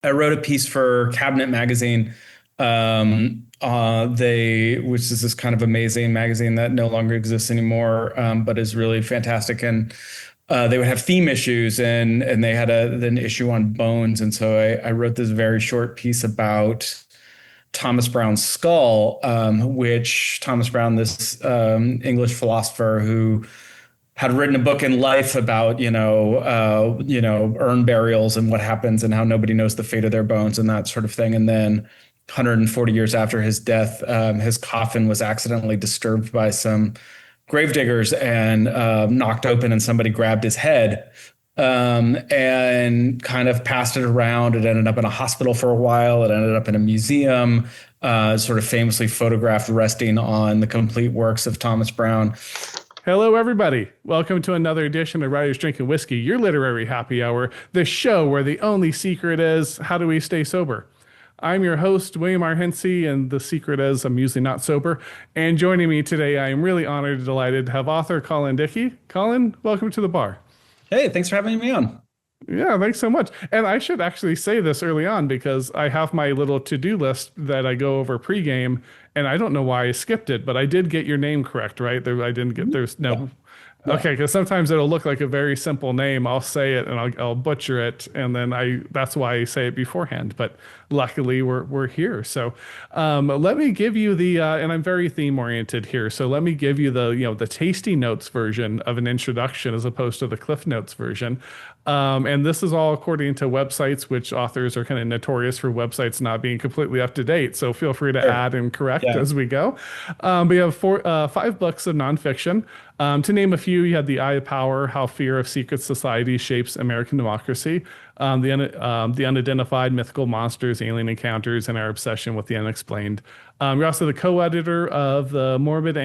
I wrote a piece for Cabinet Magazine. Which is this kind of amazing magazine that no longer exists anymore, but is really fantastic. And they would have theme issues, and they had an issue on bones. And so I wrote this very short piece about Thomas Brown's skull, which Thomas Brown, this English philosopher who had written a book in life about, urn burials and what happens and how nobody knows the fate of their bones and that sort of thing. And then 140 years after his death, his coffin was accidentally disturbed by some gravediggers and knocked open, and somebody grabbed his head and kind of passed it around. It ended up in a hospital for a while. It ended up in a museum, sort of famously photographed resting on the complete works of Thomas Brown. Hello, everybody. Welcome to another edition of Writers Drinking Whiskey, your literary happy hour, the show where the only secret is how do we stay sober? I'm your host, William R. Hincy, and the secret is I'm usually not sober. And joining me today, I am really honored and delighted to have author Colin Dickey. Colin, welcome to the bar. Hey, thanks for having me on. Yeah, thanks so much. And I should actually say this early on because I have my little to-do list that I go over pregame, and I don't know why I skipped it, but I did get your name correct, right? I didn't get, there's no... Yeah. Okay, because sometimes it'll look like a very simple name. I'll say it and I'll butcher it, and then that's why I say it beforehand. But luckily, we're here. So let me give you and I'm very theme oriented here. So let me give you the tasty notes version of an introduction as opposed to the Cliff Notes version. And this is all according to websites, which authors are kind of notorious for websites not being completely up to date. So feel free to add and correct as we go. We have 5 books of nonfiction. To name a few, you had The Eye of Power, How Fear of Secret Society Shapes American Democracy, the Unidentified Mythical Monsters, Alien Encounters, and Our Obsession with the Unexplained. You're also the co-editor of the Morbid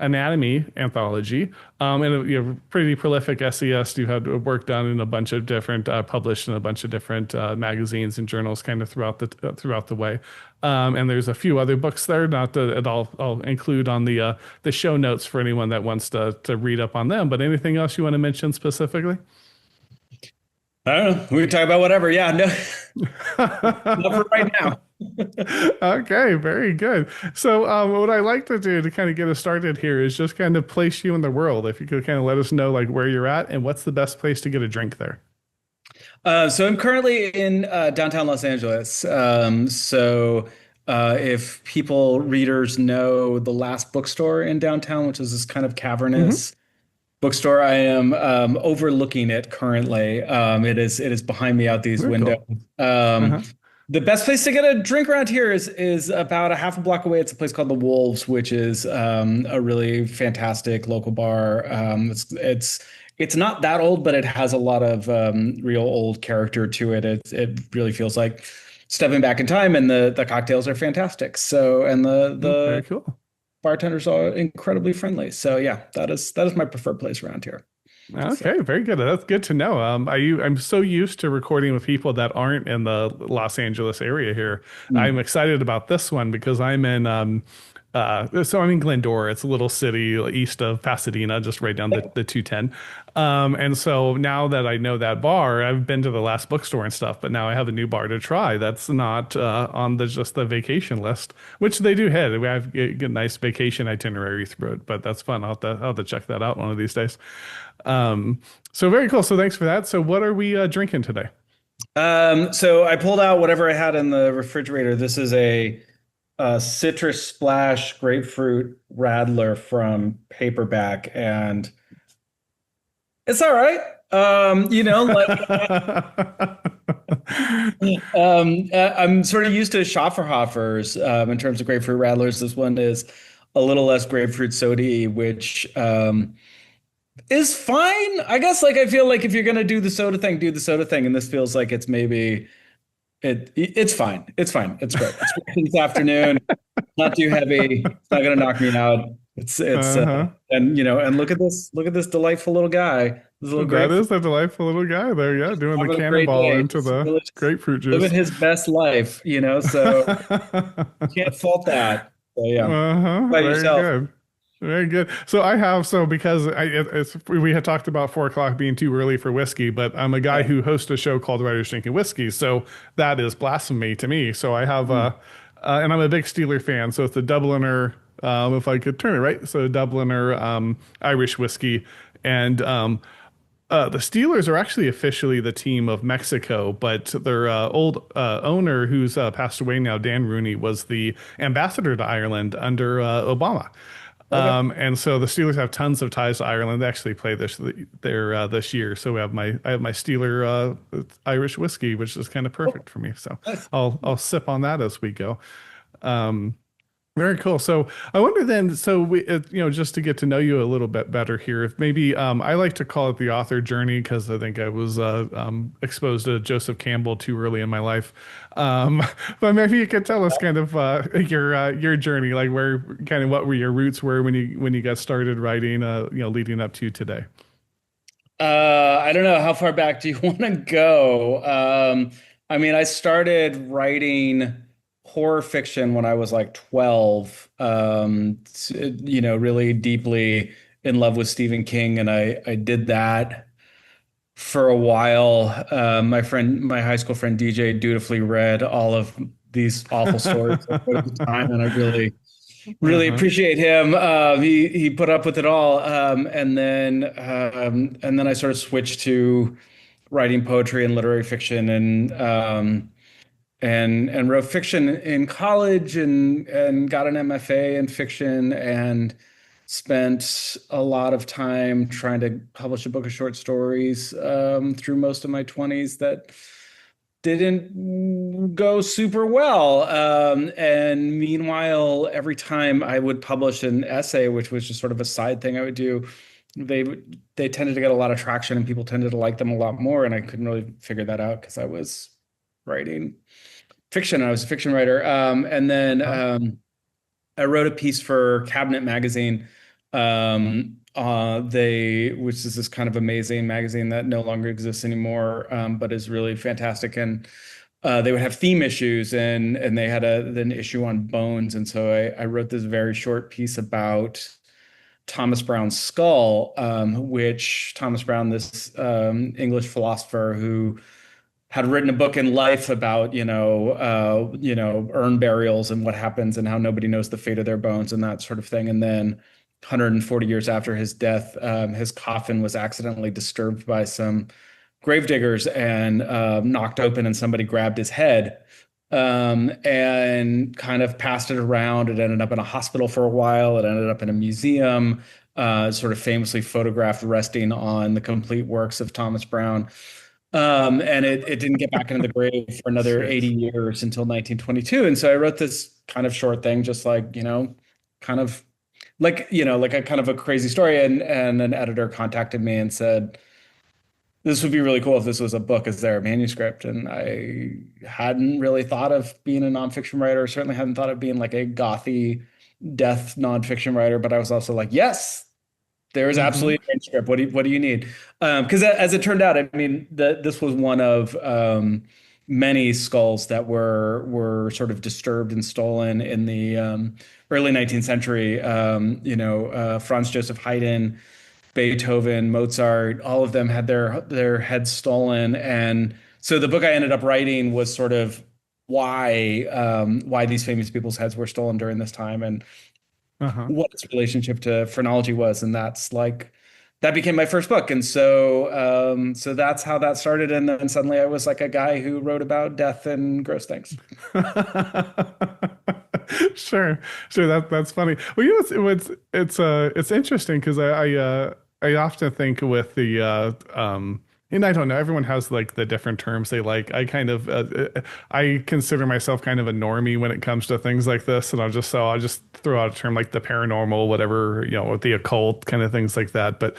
Anatomy anthology, and you're pretty prolific essayist. You had work done in a bunch of different, published in a bunch of different magazines and journals kind of throughout the way. And there's a few other books there, not that I'll include on the show notes for anyone that wants to read up on them. But anything else you want to mention specifically? I don't know. We can talk about whatever. Yeah, no, not for right now. Okay, very good. So what I like to do to kind of get us started here is just kind of place you in the world. If you could kind of let us know like where you're at and what's the best place to get a drink there. So I'm currently in downtown Los Angeles. If readers know the Last Bookstore in downtown, which is this kind of cavernous bookstore, I am overlooking it currently. It is behind me out these windows. Cool. The best place to get a drink around here is about a half a block away. It's a place called the Wolves, which is a really fantastic local bar. It's not that old, but it has a lot of real old character to it. It really feels like stepping back in time, and the cocktails are fantastic. So, and the very cool. Bartenders are incredibly friendly. So yeah, that is my preferred place around here. Okay, very good. That's good to know. I'm so used to recording with people that aren't in the Los Angeles area here. I'm excited about this one because I'm in Glendora. It's a little city east of Pasadena, just right down the 210. And so now that I know that bar, I've been to the Last Bookstore and stuff, but now I have a new bar to try. That's not on just the vacation list, which they do hit. We have a nice vacation itinerary through it, but that's fun. I'll have to check that out one of these days. So very cool. So thanks for that. So what are we drinking today? So I pulled out whatever I had in the refrigerator. This is a citrus splash grapefruit radler from Paperback, and it's all right. I'm sort of used to Schafferhofers in terms of grapefruit radlers. This one is a little less grapefruit sody, which is fine. I guess I feel like if you're going to do the soda thing, do the soda thing. And this feels like it's maybe it's fine. It's fine. It's great. It's great this afternoon. Not too heavy. It's not going to knock me out. And look at this delightful little guy. That is a delightful little guy there. Yeah. Doing the cannonball into the grapefruit juice. Living his best life, so you can't fault that. So yeah. By yourself. Good. Very good. So because we had talked about 4 o'clock being too early for whiskey, but I'm a guy Yeah. who hosts a show called Writers Drinking Whiskey, so that is blasphemy to me. So I have Mm. and I'm a big Steeler fan, so it's a Dubliner, if I could turn it right, so Dubliner Irish whiskey, and the Steelers are actually officially the team of Mexico, but their old owner, who's passed away now, Dan Rooney, was the ambassador to Ireland under Obama. Okay. And so the Steelers have tons of ties to Ireland. They actually play this year. So I have my Steeler Irish whiskey, which is kind of Oh, perfect for me. So nice. I'll sip on that as we go. Um, Very cool. So I wonder then, just to get to know you a little bit better here, if maybe I like to call it the author journey because I think I was exposed to Joseph Campbell too early in my life. Um, but maybe you could tell us kind of your journey, like where kind of what were your roots were when you got started writing, leading up to today. I don't know. How far back do you want to go? I mean, I started writing horror fiction when I was like 12, really deeply in love with Stephen King. And I did that for a while. My high school friend DJ dutifully read all of these awful stories at the time. And I really Uh-huh. appreciate him. He put up with it all, and then I sort of switched to writing poetry and literary fiction, and wrote fiction in college, and got an MFA in fiction, and spent a lot of time trying to publish a book of short stories through most of my 20s that didn't go super well. And meanwhile, every time I would publish an essay, which was just sort of a side thing I would do, they tended to get a lot of traction and people tended to like them a lot more. And I couldn't really figure that out because I was writing fiction. I was a fiction writer. And then Uh-huh. I wrote a piece for Cabinet Magazine. Which is this kind of amazing magazine that no longer exists anymore, but is really fantastic. And they would have theme issues, and they had an issue on bones. And so I wrote this very short piece about Thomas Brown's skull, which Thomas Brown, this English philosopher who had written a book in life about, urn burials and what happens and how nobody knows the fate of their bones and that sort of thing. And then 140 years after his death, his coffin was accidentally disturbed by some gravediggers and knocked open, and somebody grabbed his head and kind of passed it around. It ended up in a hospital for a while. It ended up in a museum, sort of famously photographed resting on the complete works of Thomas Brown. And it didn't get back into the grave for another Shit. 80 years until 1922. And so I wrote this kind of short thing, just like, kind of like a kind of a crazy story. And an editor contacted me and said, this would be really cool if this was a book. Is there a manuscript? And I hadn't really thought of being a nonfiction writer. Certainly hadn't thought of being like a gothy death nonfiction writer. But I was also like, yes, there is Mm-hmm. absolutely a manuscript. What do you need? Because as it turned out, I mean, this was one of many skulls that were sort of disturbed and stolen in the early 19th century. Franz Joseph Haydn, Beethoven, Mozart, all of them had their heads stolen. And so the book I ended up writing was sort of why these famous people's heads were stolen during this time, and Uh-huh. what its relationship to phrenology was. And that became my first book. And so that's how that started. And then suddenly I was like a guy who wrote about death and gross things. Sure, sure. That's funny. Well, it's interesting because I often think with and I don't know. Everyone has like the different terms they like. I consider myself kind of a normie when it comes to things like this, and I'll just throw out a term like the paranormal, whatever, with the occult kind of things like that. But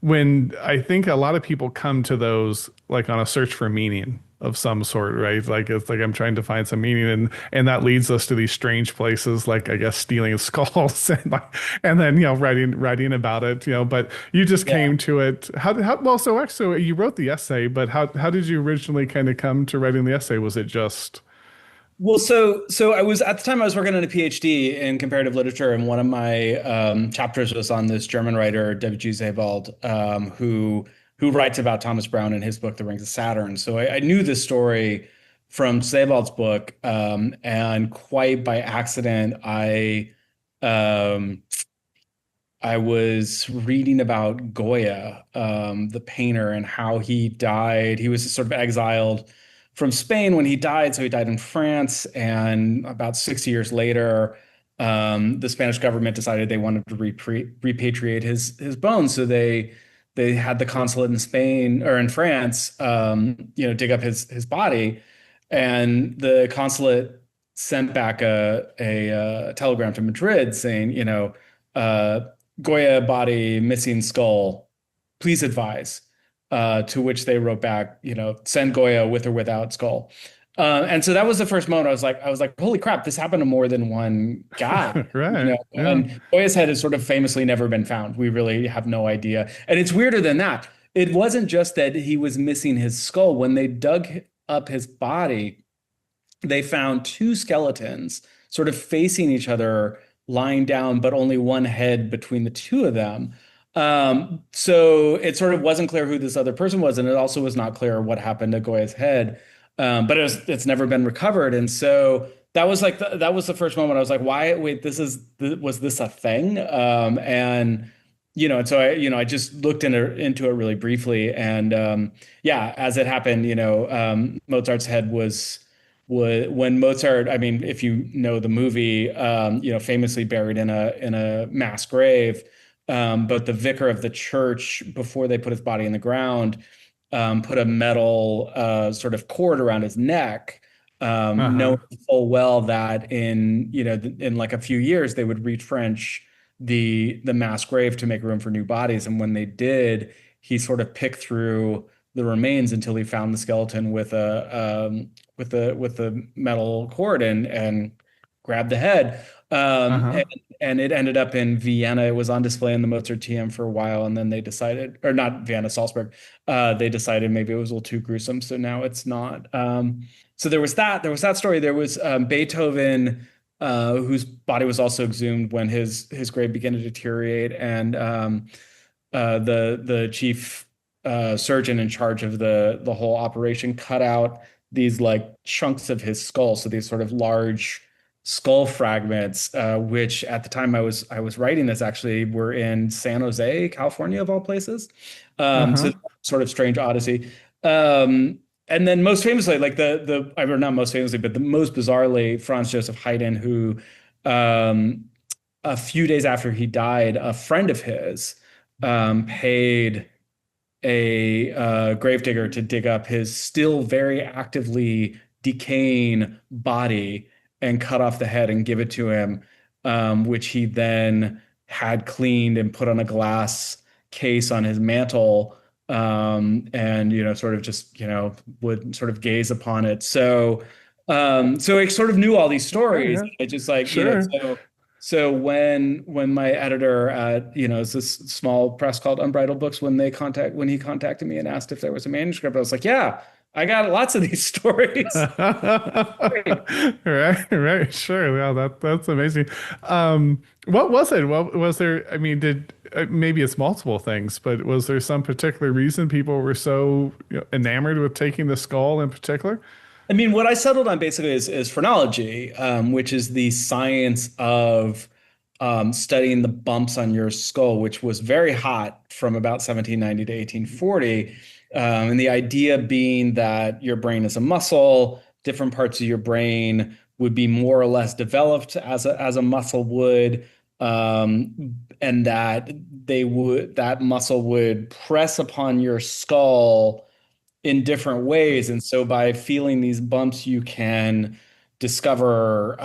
when I think a lot of people come to those like on a search for meaning of some sort, right? Like it's like I'm trying to find some meaning, and that leads us to these strange places, like I guess stealing skulls, and then writing about it, But you just Yeah. came to it. How well? So actually, you wrote the essay, but how did you originally kind of come to writing the essay? Was it just Well, so I was at the time I was working on a PhD in comparative literature, and one of my chapters was on this German writer W.G. Sebald, who writes about Thomas Browne in his book The Rings of Saturn. So I knew this story from Sebald's book, and quite by accident, um, I was reading about Goya, the painter, and how he died. He was sort of exiled from Spain when he died. So he died in France. And about 60 years later, the Spanish government decided they wanted to repatriate his bones. So they had the consulate in Spain or in France, dig up his body. And the consulate sent back a telegram to Madrid saying, uh, Goya body, missing skull. Please advise. To which they wrote back, send Goya with or without skull. And so that was the first moment I was like, holy crap, this happened to more than one guy. Right. Yeah. And Goya's head has sort of famously never been found. We really have no idea. And it's weirder than that. It wasn't just that he was missing his skull. When they dug up his body, they found two skeletons sort of facing each other, lying down, but only one head between the two of them. So it sort of wasn't clear who this other person was, and it also was not clear what happened to Goya's head. But it's never been recovered, and so that was the first moment I was like, why? Wait, was this a thing? And so I just looked into it really briefly, and yeah, as it happened, Mozart's head was when Mozart, I mean, if you know the movie, famously buried in a mass grave. But the vicar of the church, before they put his body in the ground, put a metal sort of cord around his neck, Uh-huh. knowing full well that in like a few years they would retrench the mass grave to make room for new bodies. And when they did, he sort of picked through the remains until he found the skeleton with a metal cord and grabbed the head. Um, Uh-huh. and, and it ended up in Vienna. It was on display in the Mozarteum for a while, and then they decided, or not Vienna, Salzburg. They decided maybe it was a little too gruesome, so now it's not. So there was that. There was that story. There was Beethoven, whose body was also exhumed when his grave began to deteriorate, and the chief surgeon in charge of the whole operation cut out these like chunks of his skull, so these sort of large skull fragments, which at the time I was writing this actually were in San Jose, California, of all places. So Uh-huh. sort of strange odyssey. And then most famously, like I mean, not most famously, but the most bizarrely, Franz Joseph Haydn, who um, a few days after he died, a friend of his paid a gravedigger to dig up his still very actively decaying body and cut off the head and give it to him, which he then had cleaned and put on a glass case on his mantle, and sort of just would sort of gaze upon it. So I sort of knew all these Yeah, stories. yeah. I just like Sure. so when my editor at it's this small press called Unbridled Books, when he contacted me and asked if there was a manuscript, I was like, yeah, I got lots of these stories. Great. Right, right, sure. Yeah, that's amazing. What was it? What was there? I mean, did maybe it's multiple things, but was there some particular reason people were so enamored with taking the skull in particular? I mean, what I settled on basically is phrenology, which is the science of studying the bumps on your skull, which was very hot from about 1790 to 1840. And the idea being that your brain is a muscle, different parts of your brain would be more or less developed as a muscle would, and that muscle would press upon your skull in different ways. And so by feeling these bumps, you can discover,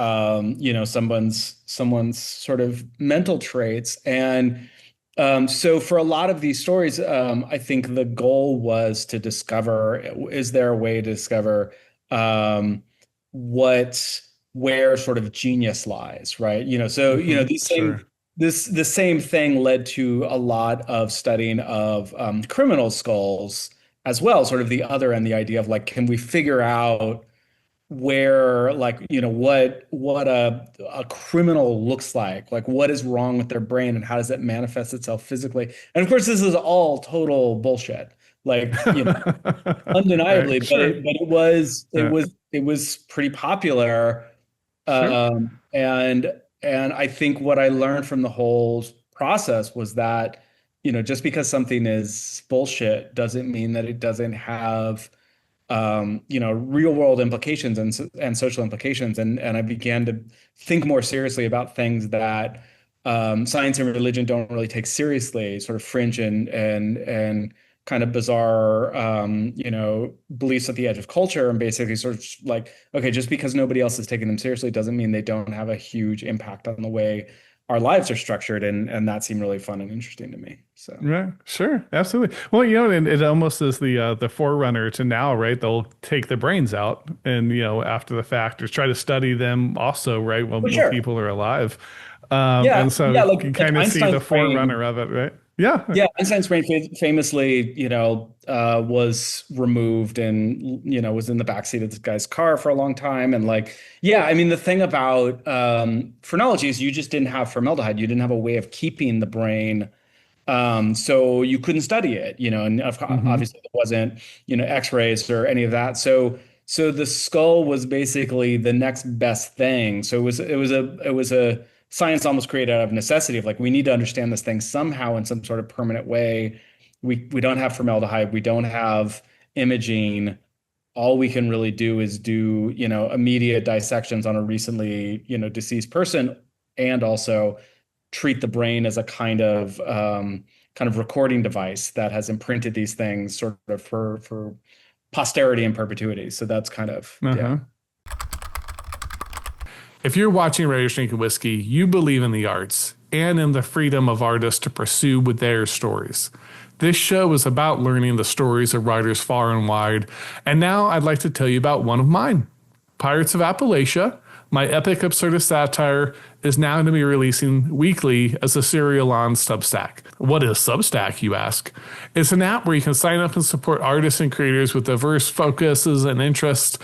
someone's sort of mental traits. And so for a lot of these stories, I think the goal was to discover, is there a way to discover um, what where sort of genius lies, right? So these same Sure. this the same thing led to a lot of studying of criminal skulls as well, sort of the other end, the idea of like, can we figure out where like what a criminal looks like what is wrong with their brain and how does it manifest itself physically. And of course this is all total bullshit, like Right, undeniably, but sure. Yeah. it was pretty popular. Sure. And I think what I learned from the whole process was that, just because something is bullshit doesn't mean that it doesn't have real world implications and social implications. And I began to think more seriously about things that science and religion don't really take seriously, sort of fringe and kind of bizarre, beliefs at the edge of culture, and basically sort of like, okay, just because nobody else is taking them seriously doesn't mean they don't have a huge impact on the way our lives are structured. And that seemed really fun and interesting to me. So. Right, sure, absolutely. Well, and it almost is the forerunner to now, right? They'll take the brains out and after the fact, or try to study them also, right? For When sure. people are alive, Yeah, and so yeah, you like kind of see the Einstein's forerunner brain. of it, right? Yeah. Yeah, Einstein's brain famously, was removed and, was in the backseat of this guy's car for a long time. And like, yeah, I mean, the thing about phrenology is you just didn't have formaldehyde. You didn't have a way of keeping the brain, so you couldn't study it, and Hmm. obviously there wasn't, X-rays or any of that. So the skull was basically the next best thing. So it was a science almost created out of necessity of like, we need to understand this thing somehow in some sort of permanent way. We don't have formaldehyde. We don't have imaging. All we can really do is do, immediate dissections on a recently, deceased person, and also treat the brain as a kind of recording device that has imprinted these things sort of for posterity and perpetuity. So that's kind of, yeah. Uh-huh. If you're watching Writers Drinking Whiskey, you believe in the arts and in the freedom of artists to pursue with their stories. This show is about learning the stories of writers far and wide, and now I'd like to tell you about one of mine. Pirates of Appalachia, my epic absurdist satire, is now going to be releasing weekly as a serial on Substack. What is Substack, you ask? It's an app where you can sign up and support artists and creators with diverse focuses and interests,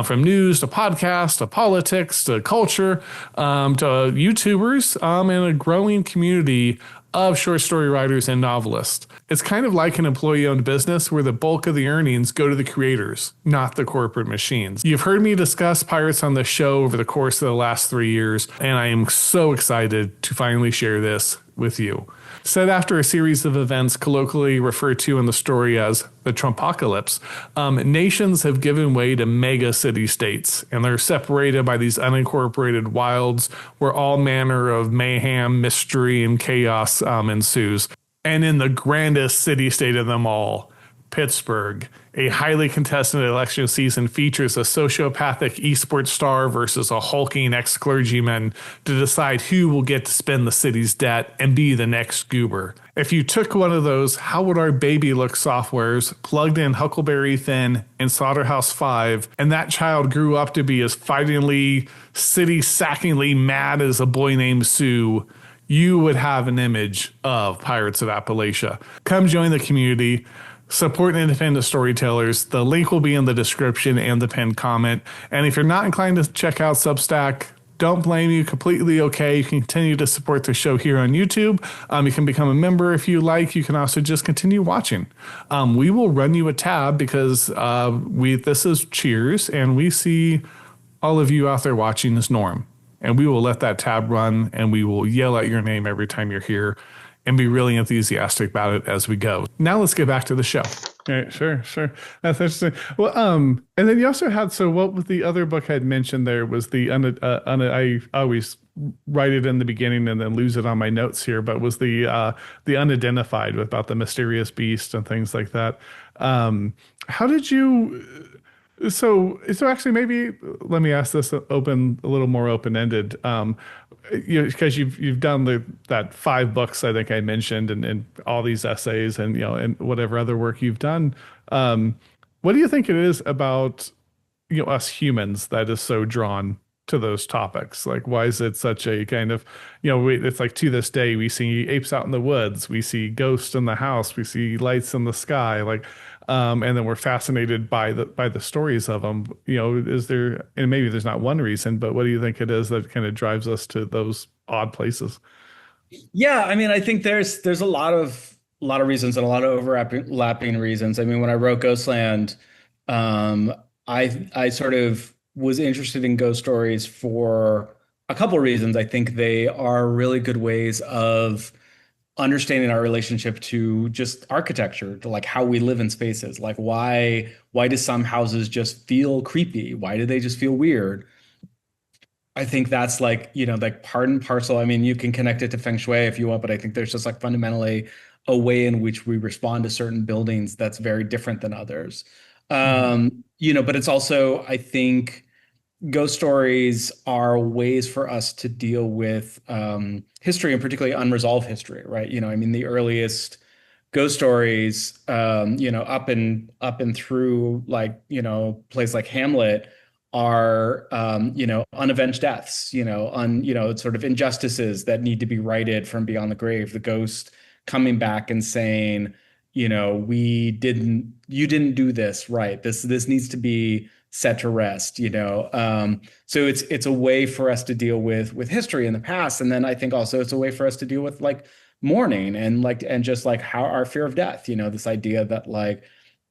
from news to podcasts to politics to culture, to YouTubers, and a growing community of short story writers and novelists. It's kind of like an employee-owned business where the bulk of the earnings go to the creators, not the corporate machines. You've heard me discuss pirates on the show over the course of the last 3 years, and I am so excited to finally share this with you. Set after a series of events colloquially referred to in the story as the Trumpocalypse, nations have given way to mega city-states, and they're separated by these unincorporated wilds where all manner of mayhem, mystery, and chaos ensues. And in the grandest city-state of them all, Pittsburgh, a highly contested election season features a sociopathic esports star versus a hulking ex-clergyman to decide who will get to spend the city's debt and be the next goober. If you took one of those how would our baby look softwares, plugged in Huckleberry Finn and Slaughterhouse-5, and that child grew up to be as fightingly, city-sackingly mad as a boy named Sue, you would have an image of Pirates of Appalachia. Come join the community. Support independent storytellers. The link will be in the description and the pinned comment. And if you're not inclined to check out Substack, don't blame you. Completely okay. You can continue to support the show here on YouTube. You can become a member if you like. You can also just continue watching. We will run you a tab because this is Cheers, and we see all of you out there watching as Norm. And we will let that tab run, and we will yell out your name every time you're here and be really enthusiastic about it as we go. Now let's get back to the show. All right, sure. That's interesting. Well, and then you also had, so what was the other book I'd mentioned there was I always write it in the beginning and then lose it on my notes here, but was the Unidentified, about the mysterious beast and things like that. How did you, so actually maybe let me ask this a little more open-ended. Because you've done that 5 books I think I mentioned, and all these essays, and and whatever other work you've done. What do you think it is about us humans that is so drawn to those topics? Like, why is it such a kind of it's like, to this day we see apes out in the woods, we see ghosts in the house, we see lights in the sky. Like, and then we're fascinated by the stories of them. You know, is there, and maybe there's not one reason, but what do you think it is that kind of drives us to those odd places? Yeah, I mean, I think there's a lot of reasons and a lot of overlapping reasons. I mean, when I wrote Ghostland, um, I sort of was interested in ghost stories for a couple of reasons. I think they are really good ways of understanding our relationship to just architecture, to like how we live in spaces. Like why do some houses just feel creepy? Why do they just feel weird? I think that's like, like part and parcel. I mean, you can connect it to feng shui if you want, but I think there's just like fundamentally a way in which we respond to certain buildings that's very different than others. Hmm. But it's also, I think, ghost stories are ways for us to deal with history and particularly unresolved history, right? I mean, the earliest ghost stories, up and through like, plays like Hamlet are, unavenged deaths, sort of injustices that need to be righted from beyond the grave. The ghost coming back and saying, you didn't do this right. This needs to be set to rest. So it's a way for us to deal with history in the past. And then I think also it's a way for us to deal with like mourning and just like how our fear of death, this idea that like,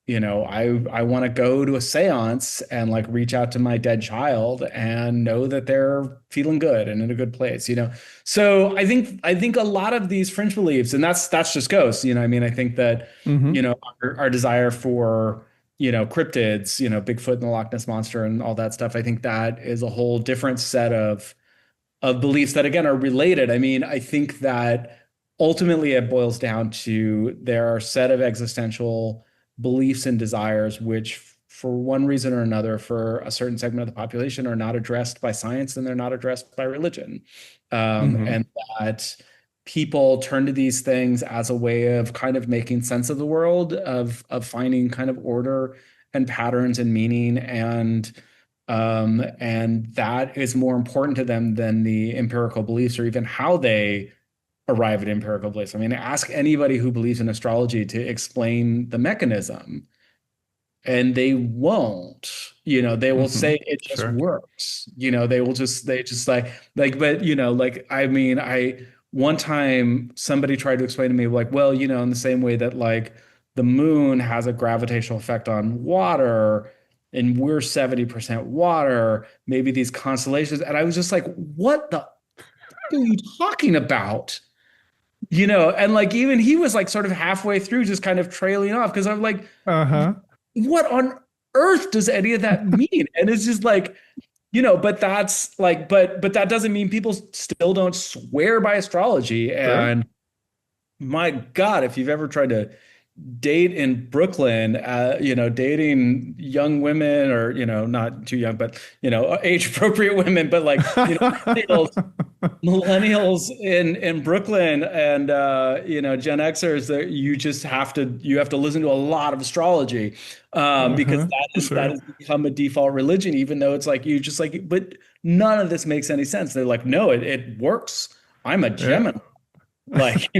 I want to go to a seance and like reach out to my dead child and know that they're feeling good and in a good place. So I think a lot of these fringe beliefs, and that's just ghosts, I mean, I think that, Hmm. our desire for, cryptids, Bigfoot and the Loch Ness Monster and all that stuff, I think that is a whole different set of beliefs that again are related. I mean, I think that ultimately it boils down to there are a set of existential beliefs and desires which for one reason or another for a certain segment of the population are not addressed by science and they're not addressed by religion. Hmm. And that people turn to these things as a way of kind of making sense of the world, of finding kind of order and patterns and meaning, and that is more important to them than the empirical beliefs or even how they arrive at empirical beliefs. I mean, ask anybody who believes in astrology to explain the mechanism, and they won't. They will Hmm. say it just Sure. works. They just but like I mean, one time somebody tried to explain to me like, well, in the same way that like the moon has a gravitational effect on water and we're 70% water, maybe these constellations. And I was just like, what the are you talking about? And like even he was like sort of halfway through just kind of trailing off because I'm like, Uh-huh. what on earth does any of that mean? And it's just like, but that's like, but that doesn't mean people still don't swear by astrology. Sure. And my God, if you've ever tried to date in Brooklyn, dating young women or, not too young, but, age appropriate women, but like, millennials in Brooklyn and Gen Xers that you have to listen to a lot of astrology because Uh-huh. that Sure. has become a default religion, even though it's like you just like, but none of this makes any sense. They're like, no, it works. I'm a Yeah. Gemini. Like,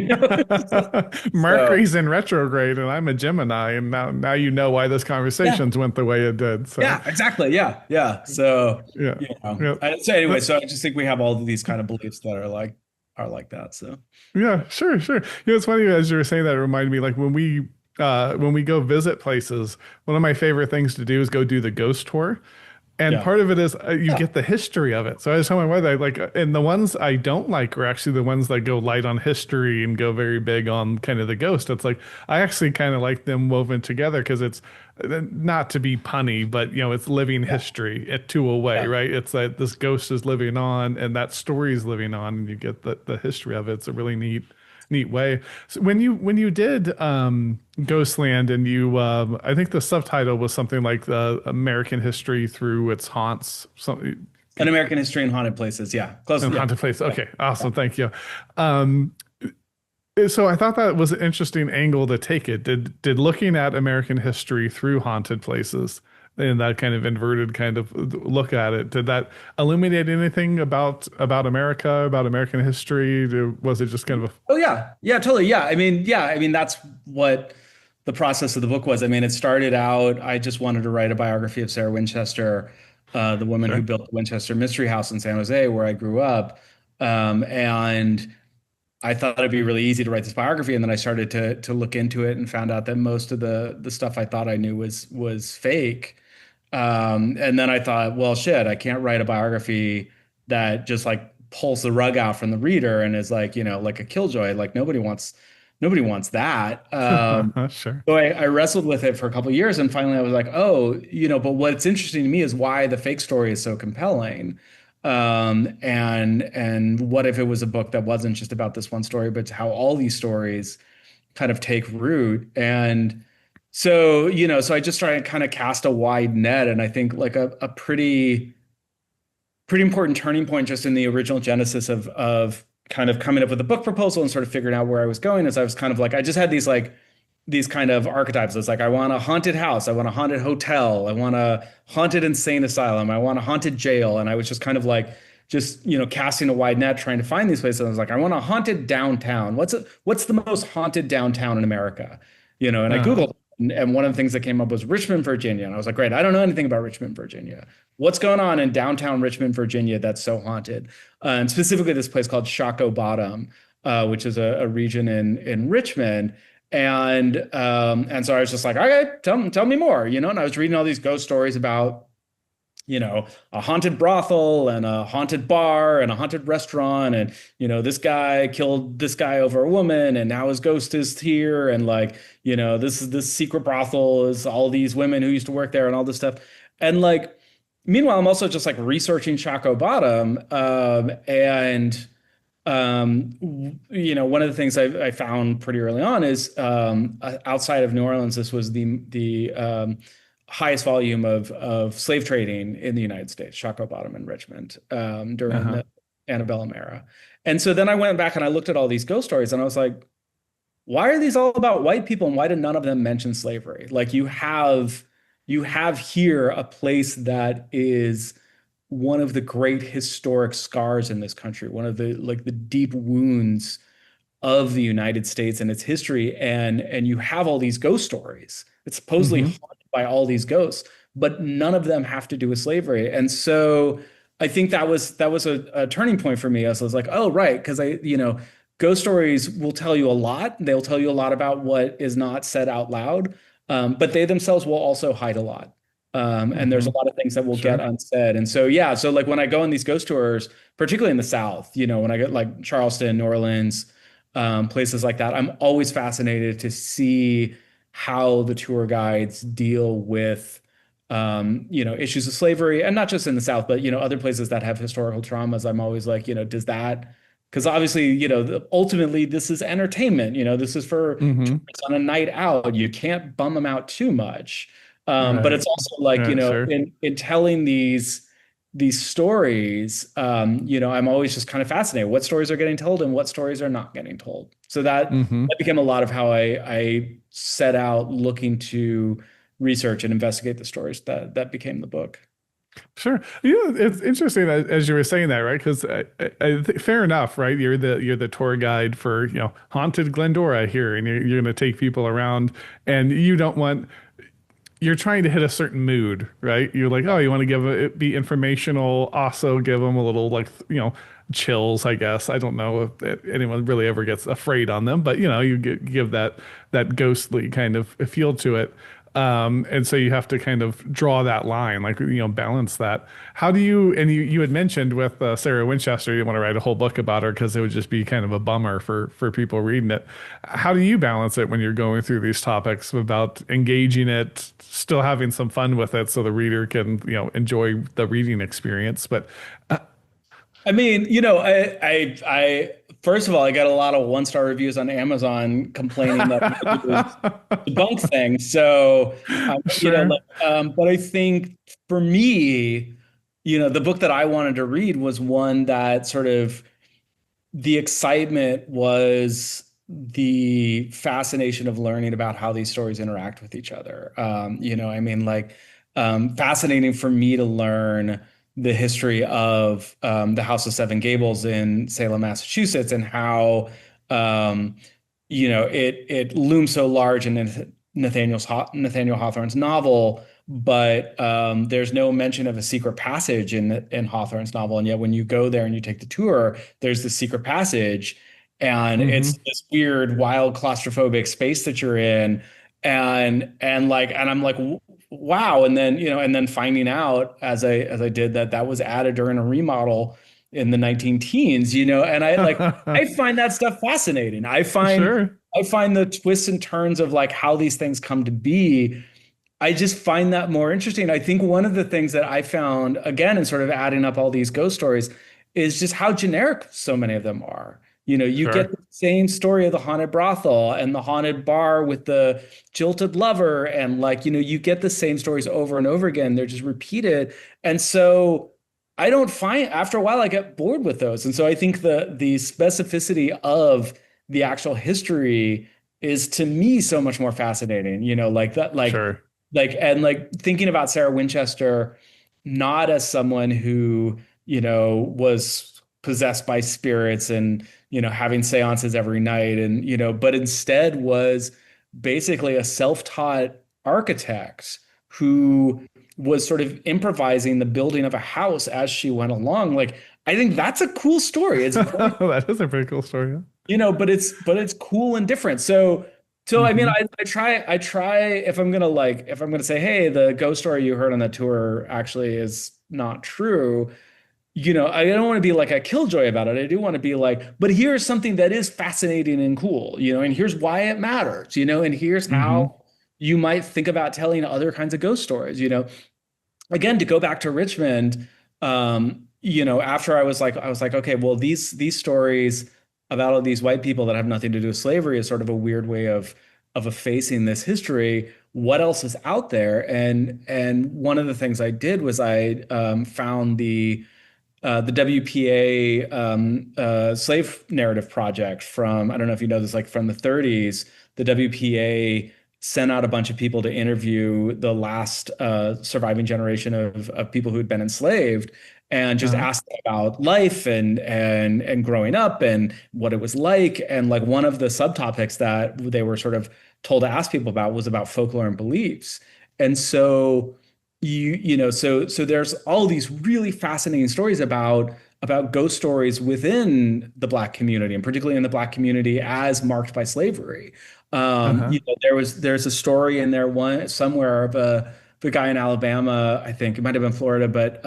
so Mercury's in retrograde and I'm a Gemini, and now you know why this yeah, conversations went the way it did. So yeah, exactly. Yeah. Yeah. So, yeah. Yeah. so anyway, so I just think we have all of these kind of beliefs that are like that. So Yeah, sure, sure. It's funny as you were saying that, it reminded me like when we go visit places, one of my favorite things to do is go do the ghost tour. And yeah. part of it is you Yeah. get the history of it. So I was telling my wife, and the ones I don't like are actually the ones that go light on history and go very big on kind of the ghost. It's like I actually kind of like them woven together because it's not to be punny, but it's living Yeah. history to a way, Yeah. right? It's like this ghost is living on, and that story is living on, and you get the history of it. It's a really neat way. So when you did Ghostland and you I think the subtitle was something like the American history through its haunts, something An American History and Haunted Places. Yeah. Close. and Yeah. haunted place. Yeah. Okay, Yeah. awesome, thank you. Um, so I thought that was an interesting angle to take it. Did looking at American history through haunted places and that kind of inverted kind of look at it, did that illuminate anything about America, about American history? Was it just kind of Oh yeah. Yeah, totally. Yeah. I mean, that's what the process of the book was. I mean, it started out, I just wanted to write a biography of Sarah Winchester, the woman who Sure. built the Winchester Mystery House in San Jose, where I grew up. And I thought it'd be really easy to write this biography, and then I started to look into it and found out that most of the stuff I thought I knew was fake. And then I thought, well, shit, I can't write a biography that just like pulls the rug out from the reader and is like, like a killjoy. Like nobody wants that. Sure. So I wrestled with it for a couple of years, and finally I was like, oh, but what's interesting to me is why the fake story is so compelling. And what if it was a book that wasn't just about this one story, but how all these stories kind of take root? And so I just try to kind of cast a wide net. And I think like a pretty important turning point just in the original genesis of kind of coming up with a book proposal and sort of figuring out where I was going is I was kind of like, I just had these kind of archetypes. It's like, I want a haunted house. I want a haunted hotel. I want a haunted insane asylum. I want a haunted jail. And I was just kind of like, just, casting a wide net, trying to find these places. And I was like, I want a haunted downtown. What's the most haunted downtown in America? And I Uh, Googled, and one of the things that came up was Richmond, Virginia. And I was like, great, I don't know anything about Richmond, Virginia. What's going on in downtown Richmond, Virginia that's so haunted? And specifically this place called Shockoe Bottom, which is a region in Richmond. And so I was just like, okay, tell me more, And I was reading all these ghost stories about, a haunted brothel and a haunted bar and a haunted restaurant. And, this guy killed this guy over a woman and now his ghost is here. And like, this secret brothel is all these women who used to work there and all this stuff. And like, meanwhile, I'm also just like researching Shockoe Bottom. One of the things I found pretty early on is outside of New Orleans, this was the highest volume of slave trading in the United States, Shockoe Bottom in Richmond, during uh-huh. the antebellum era. And so then I went back and I looked at all these ghost stories and I was like, why are these all about white people and why did none of them mention slavery? Like you have here a place that is one of the great historic scars in this country, one of the deep wounds of the United States and its history, and you have all these ghost stories. It's supposedly Hmm. haunted by all these ghosts, but none of them have to do with slavery. And so I think that was a turning point for me. I was like, oh right, because ghost stories will tell you a lot. They'll tell you a lot about what is not said out loud, but they themselves will also hide a lot. And there's a Hmm. lot of things that will get Sure. unsaid. And so, yeah, so like when I go on these ghost tours, particularly in the South, when I get like Charleston, New Orleans, places like that, I'm always fascinated to see how the tour guides deal with, issues of slavery, and not just in the South, but other places that have historical traumas. I'm always like, does that? Because obviously, ultimately this is entertainment. This is for Hmm. tourists on a night out. You can't bum them out too much. But Right. it's also like, Yeah, sure. in telling these stories, I'm always just kind of fascinated. What stories are getting told and what stories are not getting told. So Hmm. that became a lot of how I set out looking to research and investigate the stories that became the book. Sure. It's interesting as you were saying that, right? Because fair enough, right? You're the tour guide for haunted Glendora here, and you're going to take people around, and you don't want you're trying to hit a certain mood, right? You're like, oh, you want to it be informational, also give them a little like chills, I guess. I don't know if anyone really ever gets afraid on them, but you give that ghostly kind of feel to it. And so you have to kind of draw that line, like balance that. How do you? And you had mentioned with Sarah Winchester, you want to write a whole book about her because it would just be kind of a bummer for people reading it. How do you balance it when you're going through these topics about engaging it, still having some fun with it, so the reader can enjoy the reading experience, but I mean, I first of all, I got a lot of one-star reviews on Amazon complaining that my reviews debunk things. So, sure. but I think for me, the book that I wanted to read was one that sort of the excitement was the fascination of learning about how these stories interact with each other. I mean, like, fascinating for me to learn the history of the House of Seven Gables in Salem, Massachusetts, and how it looms so large and Nathaniel Hawthorne's novel, but there's no mention of a secret passage in Hawthorne's novel. And yet, when you go there and you take the tour, there's the secret passage, and it's Hmm. this weird, wild, claustrophobic space that you're in, and I'm like, wow. And then and then finding out as I did that was added during a remodel in the 19 teens, and I find that stuff fascinating. Sure. I find the twists and turns of like how these things come to be. I just find that more interesting. I think one of the things that I found, again, in sort of adding up all these ghost stories, is just how generic so many of them are. You get Sure. the same story of the haunted brothel and the haunted bar with the jilted lover, and like, you get the same stories over and over again. They're just repeated. And so I don't find, after a while, I get bored with those. And so I think the specificity of the actual history is, to me, so much more fascinating, like that, Sure. and like thinking about Sarah Winchester not as someone who, was possessed by spirits and, having seances every night, and, but instead was basically a self-taught architect who was sort of improvising the building of a house as she went along. Like, I think that's a cool story. It's very, That is a pretty cool story. but it's cool and different. So I mean, Hmm. I try, if I'm gonna say, hey, the ghost story you heard on the tour actually is not true. I don't want to be like a killjoy about it. I do want to be like, but here's something that is fascinating and cool, and here's why it matters, and here's Hmm. how you might think about telling other kinds of ghost stories. Again, to go back to Richmond, after I was like, okay, well, these stories about all these white people that have nothing to do with slavery is sort of a weird way of effacing this history. What else is out there? And one of the things I did was I found the WPA slave narrative project from, I don't know if you know this, like from the 30s. The WPA sent out a bunch of people to interview the last surviving generation of people who had been enslaved, and just Uh-huh. asked them about life and growing up and what it was like. And like one of the subtopics that they were sort of told to ask people about was about folklore and beliefs. And so so there's all these really fascinating stories about ghost stories within the Black community, and particularly in the Black community as marked by slavery. Uh-huh. There's a story in there one somewhere of the guy in Alabama, I think it might have been Florida, but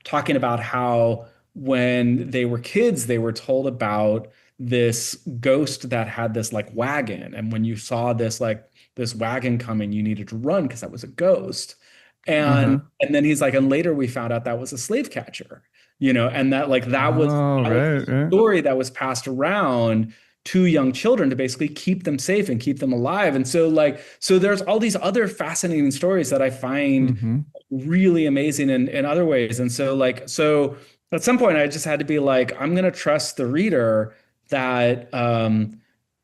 talking about how when they were kids, they were told about this ghost that had this like wagon, and when you saw this wagon coming, you needed to run because that was a ghost. And Uh-huh. and then he's like, and later we found out that was a slave catcher, and that like Oh, that was the right, right. story that was passed around to young children to basically keep them safe and keep them alive. And so there's all these other fascinating stories that I find Hmm. really amazing in other ways. And so at some point I just had to be like, I'm gonna trust the reader that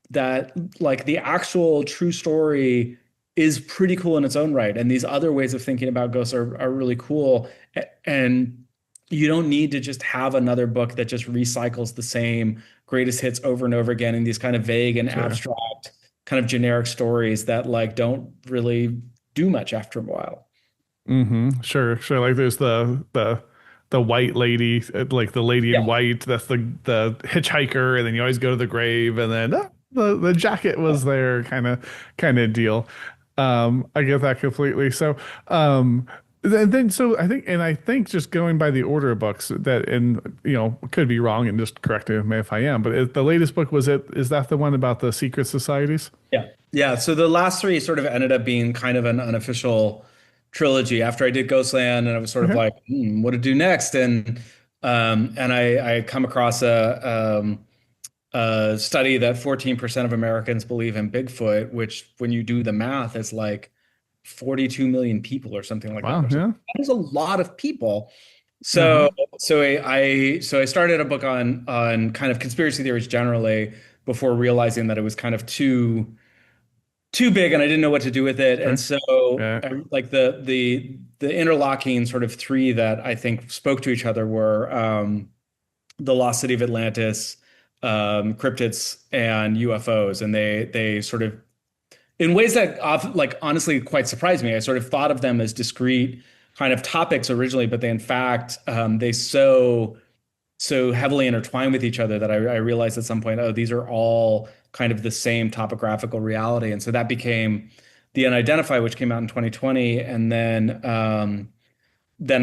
that like the actual true story is pretty cool in its own right. And these other ways of thinking about ghosts are really cool. And you don't need to just have another book that just recycles the same greatest hits over and over again in these kind of vague and Sure. abstract, kind of generic stories that like don't really do much after a while. Sure, sure. Like there's the white lady, like the lady in Yeah. white, that's the hitchhiker, and then you always go to the grave, and then the jacket was there kind of deal. I get that completely. So then so I think just going by the order of books that, and could be wrong, and just correct me if I am, but the latest book, is that the one about the secret societies? Yeah. Yeah. So the last three sort of ended up being kind of an unofficial trilogy after I did Ghostland, and I was sort of Okay. like, what to do next? And I come across a study that 14% of Americans believe in Bigfoot, which when you do the math is like 42 million people or something like that. Wow. Yeah. That is a lot of people. Uh-huh. So I started a book on kind of conspiracy theories generally before realizing that it was kind of too big and I didn't know what to do with it. And Sure. so Yeah. like the interlocking sort of three that I think spoke to each other were the Lost City of Atlantis, cryptids, and UFOs. And they sort of in ways that like honestly quite surprised me. I sort of thought of them as discrete kind of topics originally, but they in fact they so heavily intertwined with each other that I realized at some point, oh, these are all kind of the same topographical reality. And so that became the Unidentified, which came out in 2020. And then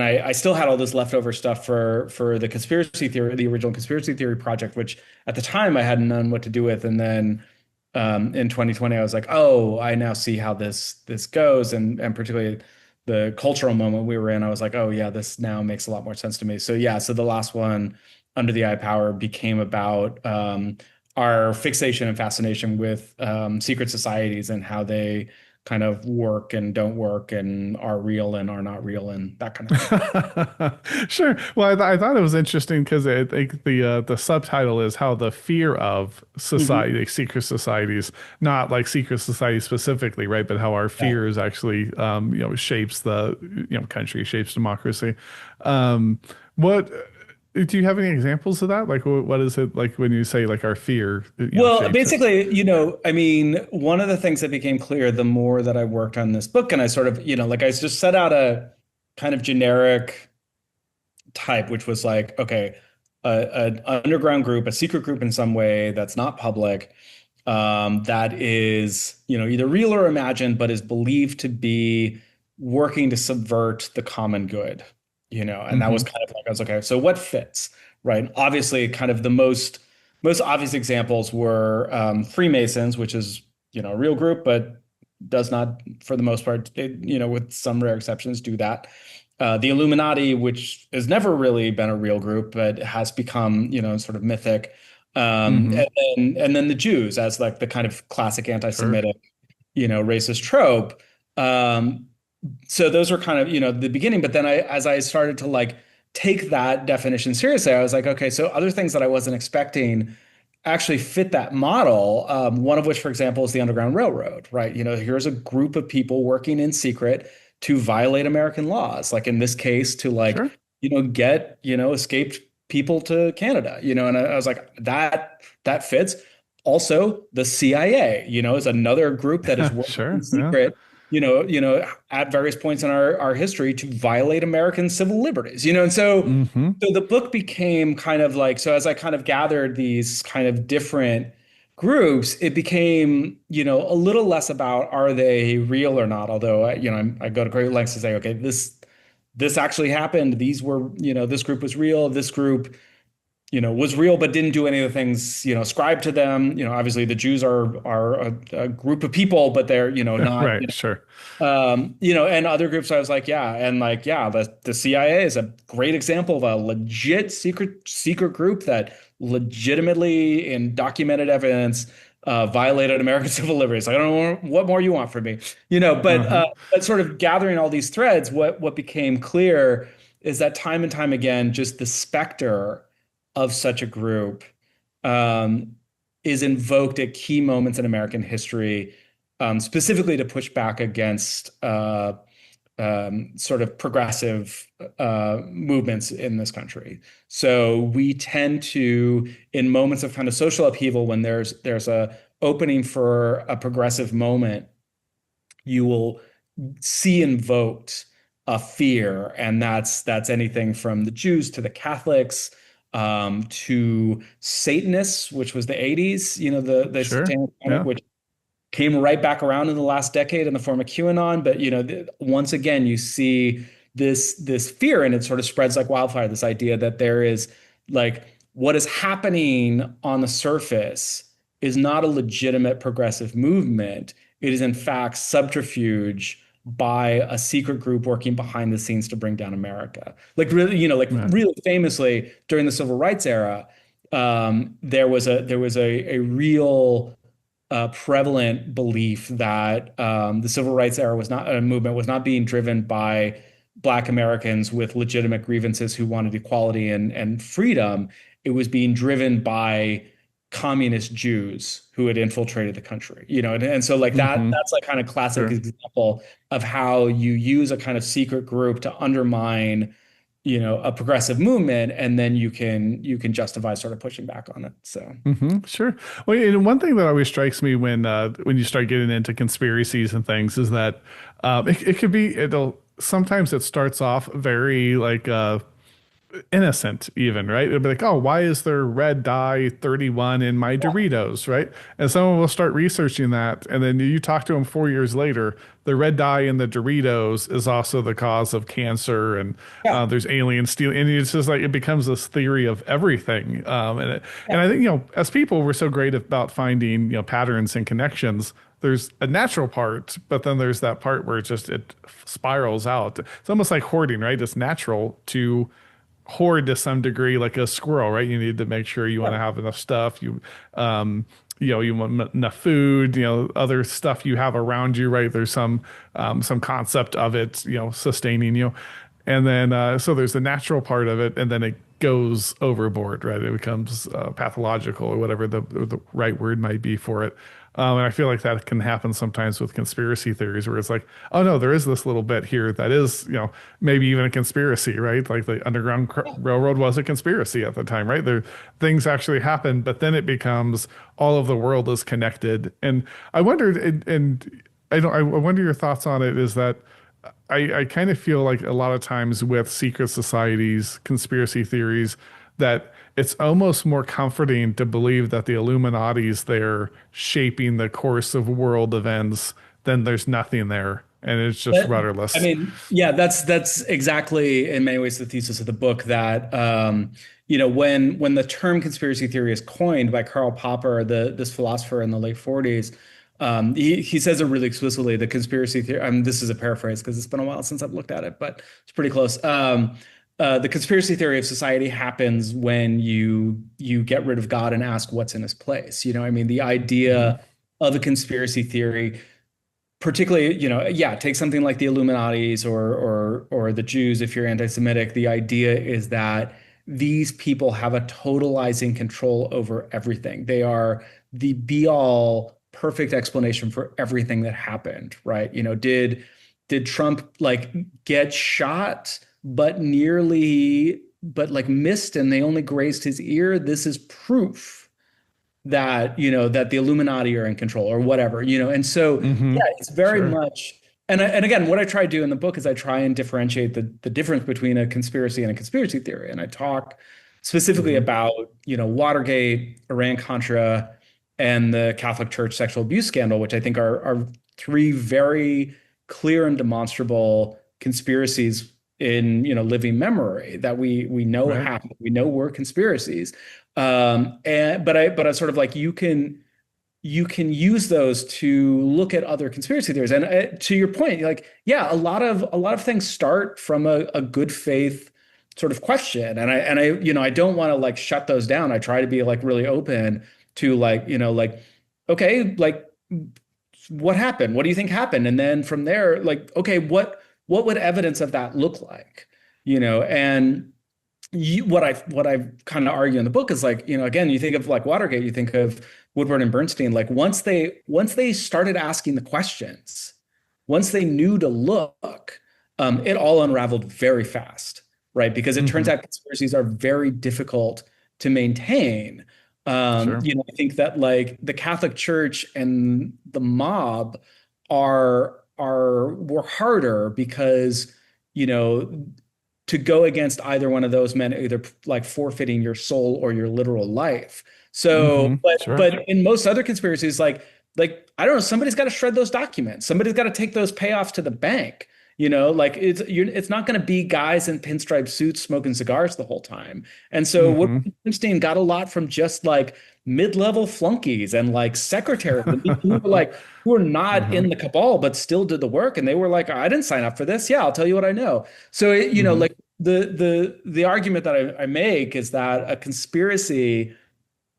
I still had all this leftover stuff for the conspiracy theory, the original conspiracy theory project, which at the time I hadn't known what to do with. And then in 2020, I was like, oh, I now see how this goes, and particularly the cultural moment we were in, I was like, oh yeah, this now makes a lot more sense to me. So yeah, so the last one, Under the Eye of Power, became about our fixation and fascination with secret societies and how they kind of work and don't work and are real and are not real and that kind of thing. Sure. Well, I thought it was interesting because I think the subtitle is how the fear of Mhm. society, secret societies, not like secret society specifically, right? But how our Yeah. fears actually, shapes the, country, shapes democracy. What do you have any examples of that? Like, what is it like when you say like our fear, Well, shapes it? basically, I mean, one of the things that became clear the more that I worked on this book, and I sort of, like I just set out a kind of generic type, which was like, okay, an underground group, a secret group in some way that's not public, that is, either real or imagined, but is believed to be working to subvert the common good, and that was Mm-hmm. kind of like, I was like, okay, so what fits, right? Obviously, kind of the most obvious examples were Freemasons, which is, a real group, but does not, for the most part, with some rare exceptions, do that. The Illuminati, which has never really been a real group, but has become, sort of mythic. Mm-hmm. And then the Jews as like the kind of classic Sure. anti-Semitic, racist trope. Um, so those were kind of, the beginning. But then as I started to like take that definition seriously, I was like, okay, so other things that I wasn't expecting actually fit that model. One of which, for example, is the Underground Railroad, right? Here's a group of people working in secret to violate American laws, like in this case, to like, Sure. get, escaped people to Canada, and I was like, that fits. Also, the CIA, is another group that is working in Sure. Yeah. secret, at various points in our history to violate American civil liberties, and Mm-hmm. so the book became kind of like, so as I kind of gathered these kind of different groups, it became, a little less about are they real or not, although I go to great lengths to say, okay, this actually happened. These were, this group was real. This group, was real, but didn't do any of the things, ascribed to them. Obviously the Jews are a group of people, but they're, not, Right. Sure. and other groups I was like, yeah, and like, yeah, the CIA is a great example of a legit secret group that legitimately in documented evidence violated American civil liberties. Like, I don't know what more you want from me, Uh-huh. but sort of gathering all these threads, what became clear is that time and time again, just the specter of such a group um, is invoked at key moments in American history, specifically to push back against sort of progressive movements in this country. So we tend to, in moments of kind of social upheaval, when there's a opening for a progressive moment, you will see invoked a fear, and that's anything from the Jews to the Catholics, to Satanists, which was the 80s, the Sure. satanic panic, Yeah. which came right back around in the last decade in the form of QAnon. But once again, you see this fear, and it sort of spreads like wildfire. This idea that there is like what is happening on the surface is not a legitimate progressive movement. It is in fact subterfuge by a secret group working behind the scenes to bring down America. Like Right. really famously during the civil rights era, there was a real prevalent belief that the civil rights era was not a movement was not being driven by Black Americans with legitimate grievances who wanted equality and freedom. It was being driven by communist Jews who had infiltrated the country, and so like Mm-hmm. that's like kind of classic Sure. example of how you use a kind of secret group to undermine a progressive movement, and then you can justify sort of pushing back on it. So Sure. Well, and one thing that always strikes me when you start getting into conspiracies and things is that it could be it'll sometimes it starts off very like innocent even, right? It'll be like, oh, why is there red dye 31 in my Doritos, right? And someone will start researching that, and then you talk to them 4 years later, the red dye in the Doritos is also the cause of cancer, and yeah, there's alien stealing, and it's just like it becomes this theory of everything. And I think as people, we're so great about finding patterns and connections. There's a natural part, but then there's that part where it spirals out. It's almost like hoarding, right? It's natural to hoard to some degree, like a squirrel, right? You need to make sure you want to have enough stuff. You want enough food, other stuff you have around you, right? There's some concept of it, sustaining you. And then, so there's the natural part of it, and then it goes overboard, right? It becomes pathological or whatever the right word might be for it. And I feel like that can happen sometimes with conspiracy theories where it's like, oh no, there is this little bit here that is, maybe even a conspiracy, right? Like the Railroad was a conspiracy at the time, right? There, things actually happen, but then it becomes all of the world is connected. And I wondered, and I wonder your thoughts on it is that I kind of feel like a lot of times with secret societies, conspiracy theories, that it's almost more comforting to believe that the Illuminati's there shaping the course of world events than there's nothing there and it's just I rudderless. mean, yeah, that's exactly in many ways the thesis of the book that when the term conspiracy theory is coined by Karl Popper, this philosopher in the late 40s. He says it really explicitly. The conspiracy theory. This is a paraphrase because it's been a while since I've looked at it, but it's pretty close. The conspiracy theory of society happens when you get rid of God and ask what's in his place. I mean, the Hmm. idea of a conspiracy theory, particularly, yeah, take something like the Illuminatis or the Jews if you're anti-Semitic. The idea is that these people have a totalizing control over everything. They are the be all perfect explanation for everything that happened, right? Did Trump like get shot but like missed and they only grazed his ear? This is proof that the Illuminati are in control or whatever. And so Hmm. yeah, it's very Sure. much. And again, what I try to do in the book is I try and differentiate the difference between a conspiracy and a conspiracy theory. And I talk specifically Hmm. about Watergate, Iran Contra, and the Catholic Church sexual abuse scandal, which I think are three very clear and demonstrable conspiracies in living memory that we know Right. happened. We know were conspiracies. But I sort of like you can use those to look at other conspiracy theories. And to your point, like, yeah, a lot of things start from a good faith sort of question. And I don't want to like shut those down. I try to be like really open to like, okay, like what happened? What do you think happened? And then from there, like, okay, what would evidence of that look like? And what I kind of argue in the book is like, again, you think of like Watergate, you think of Woodward and Bernstein, like once they started asking the questions, once they knew to look, it all unraveled very fast, right? Because it turns Hmm. out conspiracies are very difficult to maintain. Sure. I think that like the Catholic Church and the mob were harder because you know to go against either one of those men, either like forfeiting your soul or your literal life. So, Hmm. but Sure. but in most other conspiracies, like I don't know, somebody's got to shred those documents. Somebody's got to take those payoffs to the bank. Like it's not going to be guys in pinstripe suits smoking cigars the whole time. And so Hmm. Woodward Bernstein got a lot from just like mid-level flunkies and like secretaries and people who were not Hmm. in the cabal but still did the work. And they were like, I didn't sign up for this. Yeah, I'll tell you what I know. So Hmm. like the argument that I make is that a conspiracy,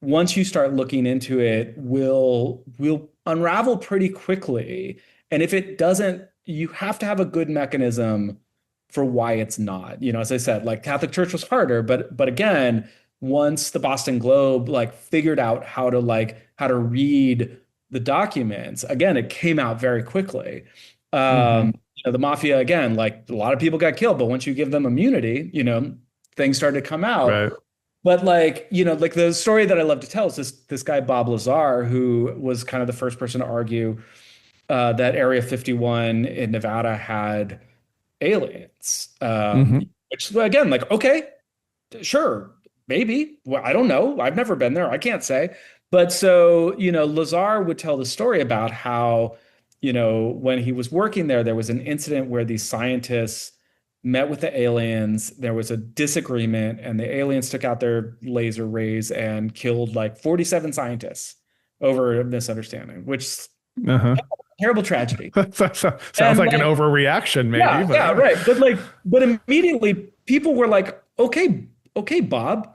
once you start looking into it, will unravel pretty quickly. And if it doesn't, you have to have a good mechanism for why it's not. As I said, like Catholic Church was harder, but again, once the Boston Globe like figured out how to read the documents, again, it came out very quickly. Hmm. the mafia, again, like a lot of people got killed, but once you give them immunity, things started to come out. Right. But like, like the story that I love to tell is this guy, Bob Lazar, who was kind of the first person to argue that Area 51 in Nevada had aliens. Hmm. Which again, like, okay, sure, maybe. Well, I don't know. I've never been there. I can't say. But so, Lazar would tell the story about how, when he was working there, there was an incident where these scientists met with the aliens. There was a disagreement, and the aliens took out their laser rays and killed like 47 scientists over a misunderstanding, which Uh-huh. terrible tragedy. Sounds And like an like, overreaction, maybe, yeah, but yeah, right. But immediately people were like, okay, Bob,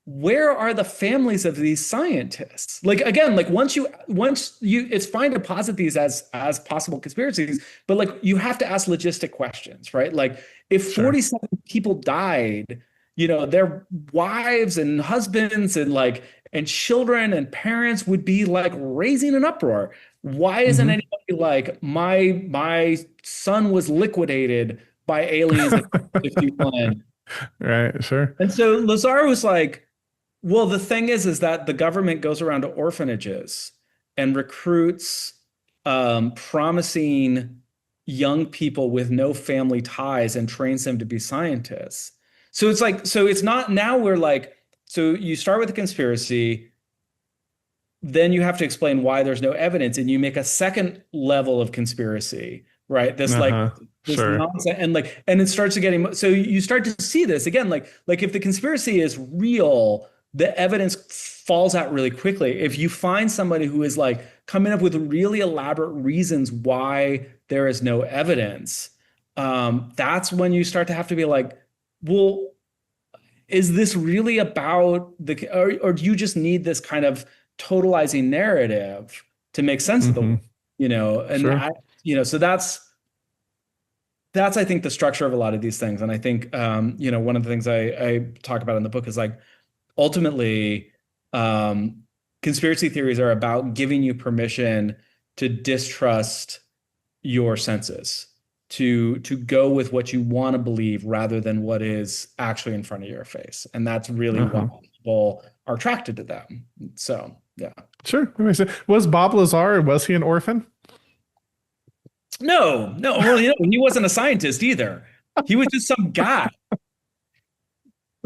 where are the families of these scientists? Like again, like once you it's fine to posit these as possible conspiracies, but like you have to ask logistic questions, right? Like if sure. 47 people died, their wives and husbands and like and children and parents would be like raising an uproar. Why isn't Hmm. anybody like my son was liquidated by aliens at 51? Right, sure. And so Lazar was like, well, the thing is that the government goes around to orphanages and recruits promising young people with no family ties and trains them to be scientists. So it's like, so it's not now we're like, so you start with a conspiracy, then you have to explain why there's no evidence, and you make a second level of conspiracy, right? Uh-huh. This Sure. nonsense, and it starts to getting so you start to see this again, like if the conspiracy is real, the evidence falls out really quickly. If you find somebody who is like coming up with really elaborate reasons why there is no evidence, that's when you start to have to be like, well, is this really about or do you just need this kind of totalizing narrative to make sense of the Hmm. world, and Sure. so that's I think the structure of a lot of these things. And I think one of the things I talk about in the book is like ultimately conspiracy theories are about giving you permission to distrust your senses, to go with what you want to believe rather than what is actually in front of your face. And that's really why Uh-huh. people are attracted to them. So yeah. Sure. That makes sense. Was Bob Lazar, was he an orphan? No, no, well, he wasn't a scientist either. He was just some guy.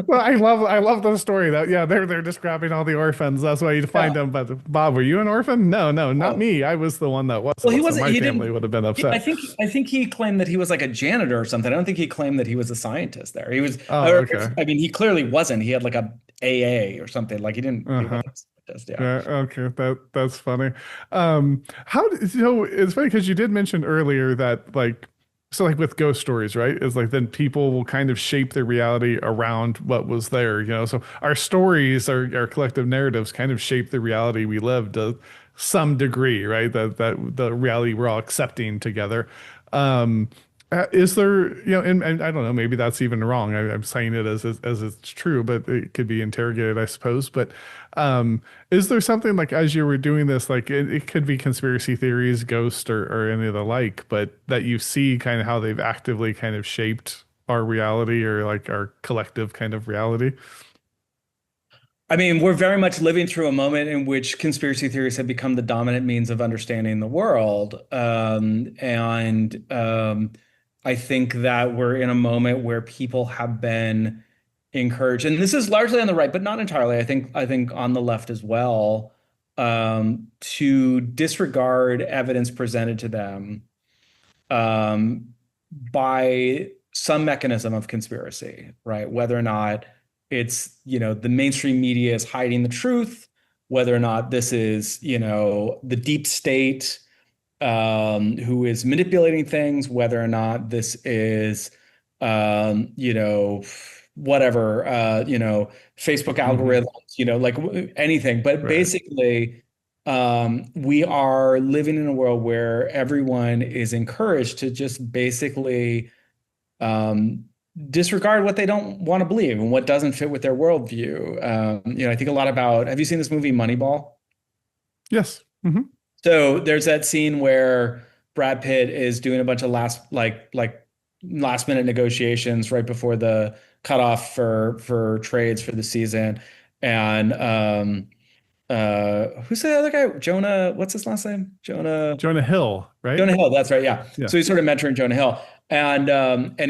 Well, I love the story that yeah, they're just grabbing all the orphans. That's why you Yeah. find them. But Bob, were you an orphan? No, no, not Oh. me. I was the one that Well, he wasn't. So wasn't, my he family didn't, would have been I upset. think he claimed that he was like a janitor or something. I don't think he claimed that he was a scientist there. He was, Oh, or, okay. I mean, he clearly wasn't. He had like a AA or something. Like he Uh-huh. wasn't a scientist. Yeah. Yeah, okay, that's funny. So it's funny because you did mention earlier that like so like with ghost stories, right? Is like then people will kind of shape their reality around what was there, you know. So our stories, our collective narratives kind of shape the reality we live to some degree, right? That the reality we're all accepting together. Um, is there, you know, and I don't know, maybe that's even wrong. I'm saying it as it's true, but it could be interrogated, I suppose. But is there something like as you were doing this, like it could be conspiracy theories, ghosts, or any of the like, but that you see kind of how they've actively kind of shaped our reality or like our collective kind of reality? I mean, we're very much living through a moment in which conspiracy theories have become the dominant means of understanding the world. And I think that we're in a moment where people have been encouraged, and this is largely on the right, but not entirely. I think on the left as well, to disregard evidence presented to them um, by some mechanism of conspiracy, right? Whether or not it's, the mainstream media is hiding the truth, whether or not this is, the deep state who is manipulating things, whether or not this is, whatever, Facebook Hmm. algorithms, like anything. But Right. basically, we are living in a world where everyone is encouraged to just basically um, disregard what they don't want to believe and what doesn't fit with their worldview. I think a lot about, have you seen this movie Moneyball? Yes. Hmm. So there's that scene where Brad Pitt is doing a bunch of last minute negotiations right before the cutoff for trades for the season. And who's the other guy? Jonah, what's his last name? Jonah Hill, right? Jonah Hill, that's right. Yeah. Yeah. So he's sort of mentoring Jonah Hill. And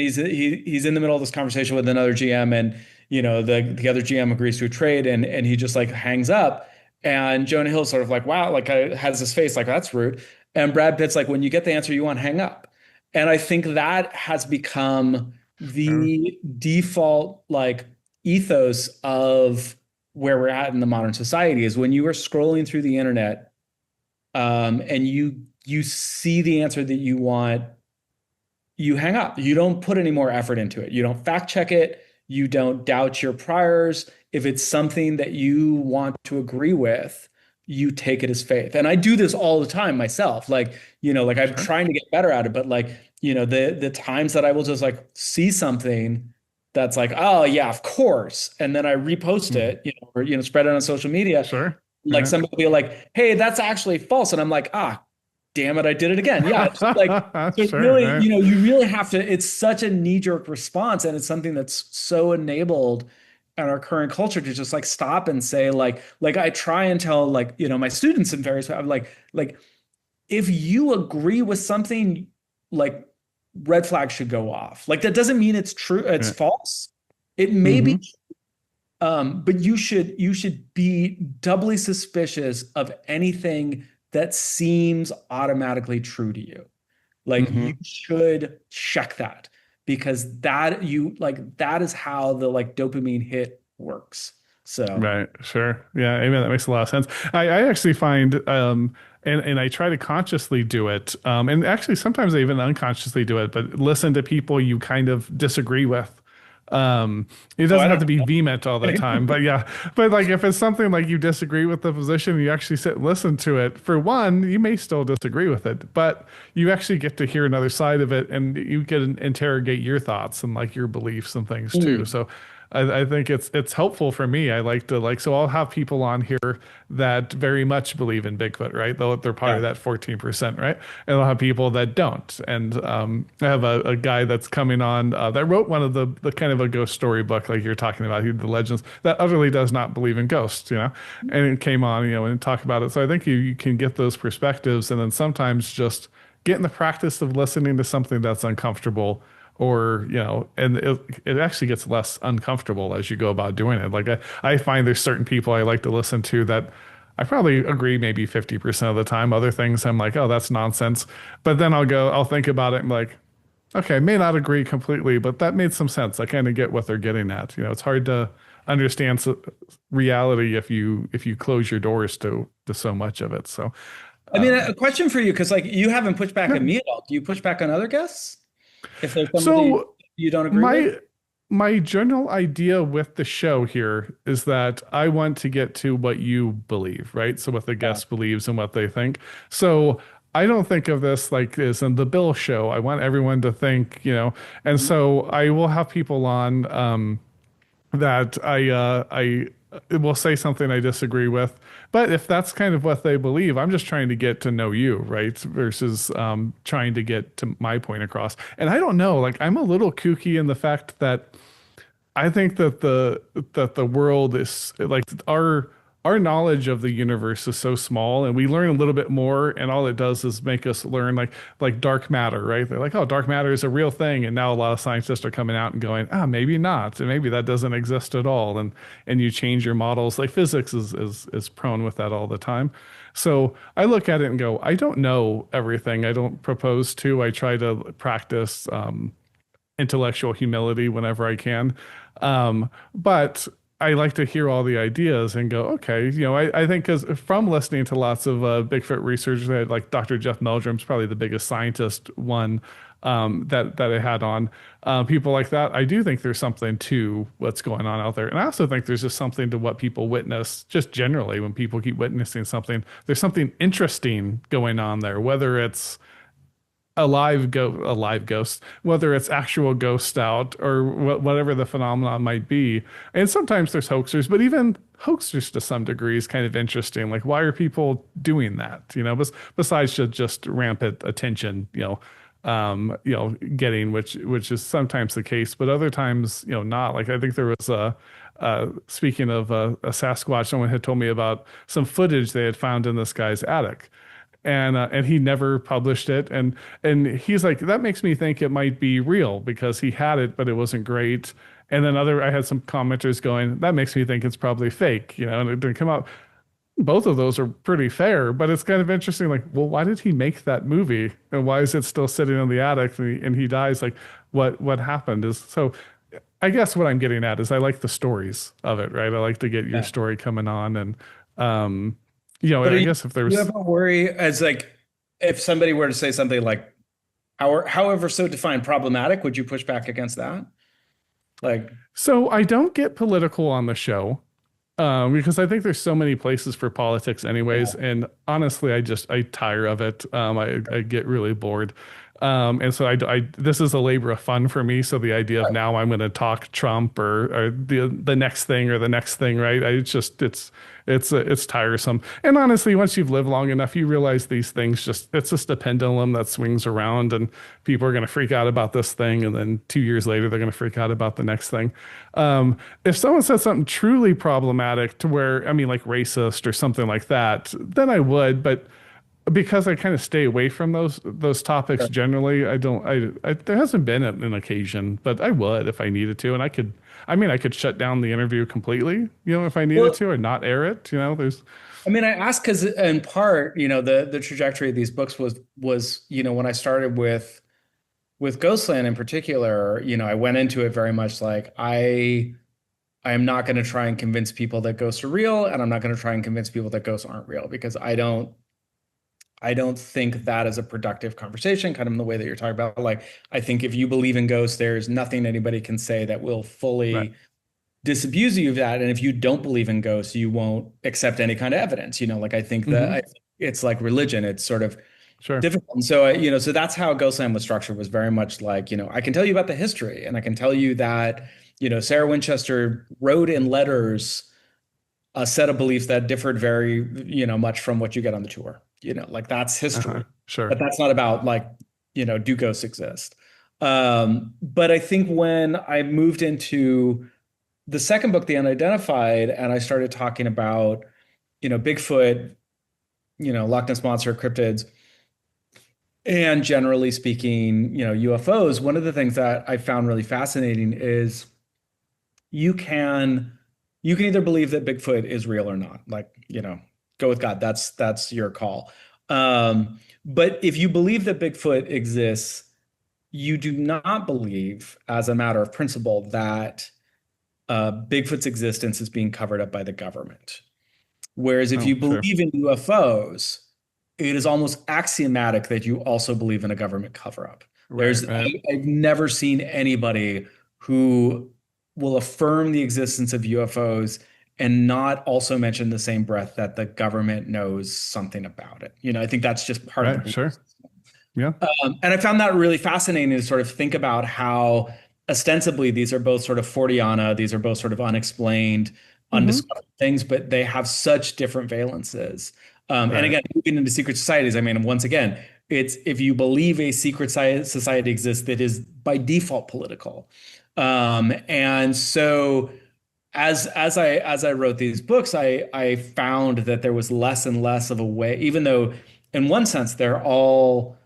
he's in the middle of this conversation with another GM, and the other GM agrees to a trade, and he just like hangs up. And Jonah Hill's sort of like, wow, like has this face like that's rude. And Brad Pitt's like, when you get the answer you want, hang up. And I think that has become Sure. the default like ethos of where we're at in the modern society is when you are scrolling through the internet, and you see the answer that you want, you hang up. You don't put any more effort into it. You don't fact check it. You don't doubt your priors. If it's something that you want to agree with, you take it as faith. And I do this all the time myself. Like, like I'm Sure. trying to get better at it, but like, the times that I will just like see something that's like, oh yeah, of course. And then I repost Mhm. it, or, spread it on social media. Sure. Like Yeah. somebody will be like, hey, that's actually false. And I'm like, damn it, I did it again. Yeah. It's just like, so it Sure. really, Right. you really have to, it's such a knee-jerk response. And it's something that's so enabled in our current culture to just like stop and say, like I try and tell like, my students in various, I'm like, if you agree with something, like red flag should go off. Like that doesn't mean it's true, it's Yeah. false. It may be, Hmm. but you should be doubly suspicious of anything that seems automatically true to you. Like you Hmm. should check that, because that is how the like dopamine hit works. So Right. Sure. Yeah. Amen. That makes a lot of sense. I actually find, and I try to consciously do it. And actually sometimes I even unconsciously do it, but listen to people you kind of disagree with. It oh, I doesn't have don't to be vehement all the time, but yeah, but like if it's something like you disagree with the position, you actually sit and listen to it. For one, you may still disagree with it, but you actually get to hear another side of it, and you can interrogate your thoughts and like your beliefs and things too. Hmm. So I think it's helpful for me. I like to like so I'll have people on here that very much believe in Bigfoot, right? They're part of Yeah. that 14%, right? And I'll have people that don't. And I have a guy that's coming on that wrote one of the kind of a ghost story book like you're talking about, the legends that utterly does not believe in ghosts, and it came on, and talk about it. So I think you can get those perspectives, and then sometimes just get in the practice of listening to something that's uncomfortable, or and it actually gets less uncomfortable as you go about doing it. Like I find there's certain people I like to listen to that I probably agree maybe 50% of the time. Other things I'm like, oh, that's nonsense. But then I'll think about it and like, okay, may not agree completely, but that made some sense. I kind of get what they're getting at. It's hard to understand reality if you close your doors to so much of it. So I mean, um a question for you, because like you haven't pushed back yeah. on me at all. Do you push back on other guests if there's somebody So you don't agree with? my general idea with the show here is that I want to get to what you believe, right? So what the Yeah. guest believes and what they think. So I don't think of this like this in the Bill show. I want everyone to think, and Mhm. so I will have people on that I will say something I disagree with. But if that's kind of what they believe, I'm just trying to get to know you, right? Versus trying to get to my point across. And I don't know, like I'm a little kooky in the fact that I think that the world is like our knowledge of the universe is so small, and we learn a little bit more, and all it does is make us learn like dark matter, right? They're like, oh, dark matter is a real thing, and now a lot of scientists are coming out and going, maybe not, and maybe that doesn't exist at all, and you change your models. Like physics is prone with that all the time. So I look at it and go, I don't know everything. I don't propose to. I try to practice intellectual humility whenever I can. But I like to hear all the ideas and go, okay, I think because from listening to lots of Bigfoot researchers, like Dr. Jeff Meldrum's probably the biggest scientist one that I had on, people like that, I do think there's something to what's going on out there. And I also think there's just something to what people witness just generally when people keep witnessing something, there's something interesting going on there, whether it's a live ghost, whether it's actual ghost out or whatever the phenomenon might be. And sometimes there's hoaxers, but even hoaxers to some degree is kind of interesting. Like, why are people doing that? Besides just rampant attention, getting, which is sometimes the case, but other times, not. Like, I think there was speaking of a Sasquatch, someone had told me about some footage they had found in this guy's attic, and he never published it, and he's like, that makes me think it might be real because he had it but it wasn't great. And then I had some commenters going, that makes me think it's probably fake, and it didn't come out. Both of those are pretty fair, but it's kind of interesting, like, well, why did he make that movie and why is it still sitting in the attic and he dies? Like, what happened is so. I guess what I'm getting at is I like the stories of it, right? I like to get your Yeah. story coming on, and But I guess if you there's ever worry as like if somebody were to say something like, however so defined problematic, would you push back against that? Like, So I don't get political on the show, because I think there's so many places for politics anyways. yeah, And honestly, I tire of it. I get really bored. And so this is a labor of fun for me. So the idea of now I'm going to talk Trump or the next thing or the next thing, right? It's tiresome. And honestly, once you've lived long enough, you realize these things it's just a pendulum that swings around, and people are going to freak out about this thing, and then 2 years later they're going to freak out about the next thing. If someone says something truly problematic to where, I mean, like racist or something like that, then I would, but because I kind of stay away from those topics sure. generally, I don't there hasn't been an occasion, but I would if I needed to, and I could shut down the interview completely, if I needed Well, to, or not air it, there's I mean, I asked because in part, the trajectory of these books was, when I started with Ghostland in particular, I went into it very much like I am not going to try and convince people that ghosts are real, and I'm not going to try and convince people that ghosts aren't real because I don't think that is a productive conversation, kind of in the way that you're talking about. Like, I think if you believe in ghosts, there's nothing anybody can say that will right. fully disabuse you of that. And if you don't believe in ghosts, you won't accept any kind of evidence. Like I think that Hmm. it's like religion. It's sort of Sure. difficult. And so, so that's how Ghostland was structured, was very much like, I can tell you about the history and I can tell you that, Sarah Winchester wrote in letters a set of beliefs that differed very, much from what you get on the tour. Like that's Uh-huh. history. But Sure. that's not about like, do ghosts exist? But I think when I moved into the second book, The Unidentified, and I started talking about, Bigfoot, Loch Ness Monster, cryptids, and generally speaking, UFOs, one of the things that I found really fascinating is you can you can either believe that Bigfoot is real or not. Like, go with God. That's your call. But if you believe that Bigfoot exists, you do not believe, as a matter of principle, that Bigfoot's existence is being covered up by the government. Whereas if Oh, you sure. believe in UFOs, it is almost axiomatic that you also believe in a government cover-up. Right, right. I've never seen anybody who will affirm the existence of UFOs and not also mention the same breath that the government knows something about it. I think that's just part of the Right, belief. sure. Yeah. And I found that really fascinating to sort of think about how ostensibly these are both sort of Forteana, these are both sort of unexplained, Hmm. undiscovered things, but they have such different valences. And Right. again, moving into secret societies, I mean, once again, it's if you believe a secret society exists that is by default political. And so as I wrote these books, I found that there was less and less of a way, even though in one sense they're all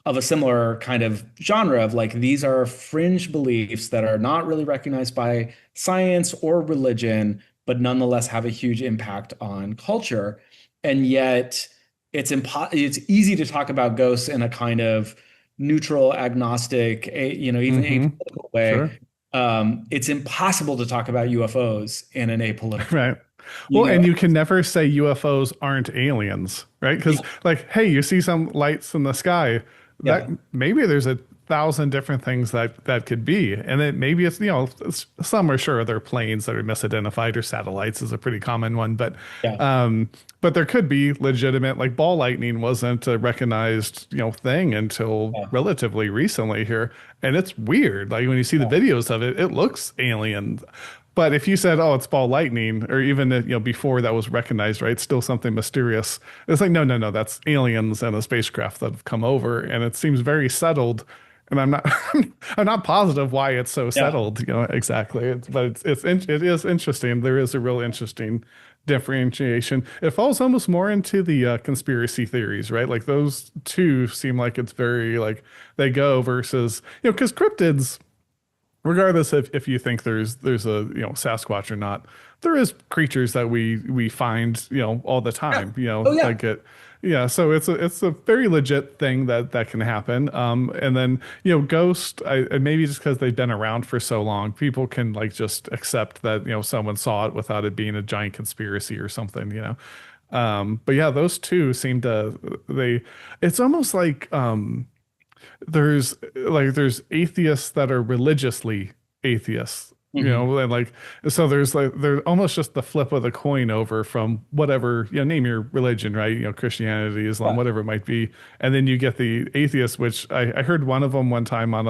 of a similar kind of genre of like these are fringe beliefs that are not really recognized by science or religion, but nonetheless have a huge impact on culture. And yet it's easy to talk about ghosts in a kind of neutral, agnostic, even Hmm. apolitical way. Sure. It's impossible to talk about UFOs in an apolitical way. Right. You Well, know, and you can never say UFOs aren't aliens, right? Because, yeah, like, hey, you see some lights in the sky. That yeah, maybe there's a thousand different things that could be. And then maybe it's, some are sure they're planes that are misidentified, or satellites is a pretty common one, Yeah. um, but there could be legitimate, like ball lightning wasn't a recognized, thing until Yeah. relatively recently here. And it's weird. Like when you see the Yeah. videos of it, it looks alien. But if you said, "Oh, it's ball lightning," or even before that was recognized, right, still something mysterious. It's like, no, no, no, that's aliens and a spacecraft that have come over, and it seems very settled. And I'm not, I'm not positive why it's so Yeah. settled, exactly. But it is interesting. There is a real interesting differentiation. It falls almost more into the conspiracy theories, right? Like those two seem like it's very like they go versus because cryptids, regardless if you think there's a Sasquatch or not, there is creatures that we find all the Yeah. time, Oh yeah. like it. Yeah, so it's a very legit thing that can happen. And then ghost, and maybe just because they've been around for so long, people can like just accept that someone saw it without it being a giant conspiracy or something. But yeah, those two seem to they. It's almost like there's atheists that are religiously atheists, Hmm. and like so there's almost just the flip of the coin over from whatever name your religion, right, Christianity, Islam, Yeah. whatever it might be, and then you get the atheists, which I heard one of them one time on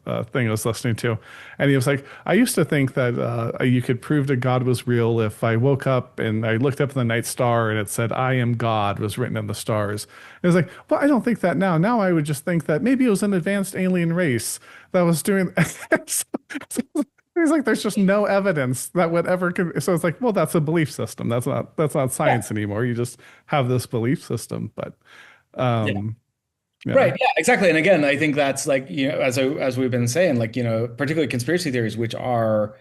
a thing I was listening to, and he was like, I used to think that you could prove that God was real if I woke up and I looked up at the night star and it said I am God was written in the stars. It was like, well, I don't think that now. Now I would just think that maybe it was an advanced alien race that was doing. He's like, there's just no evidence that would ever. So it's like, well, that's a belief system. That's not Yeah. science anymore. You just have this belief system. But Yeah. yeah, Right. Yeah, exactly. And again, I think that's like, as we've been saying, like, particularly conspiracy theories, which are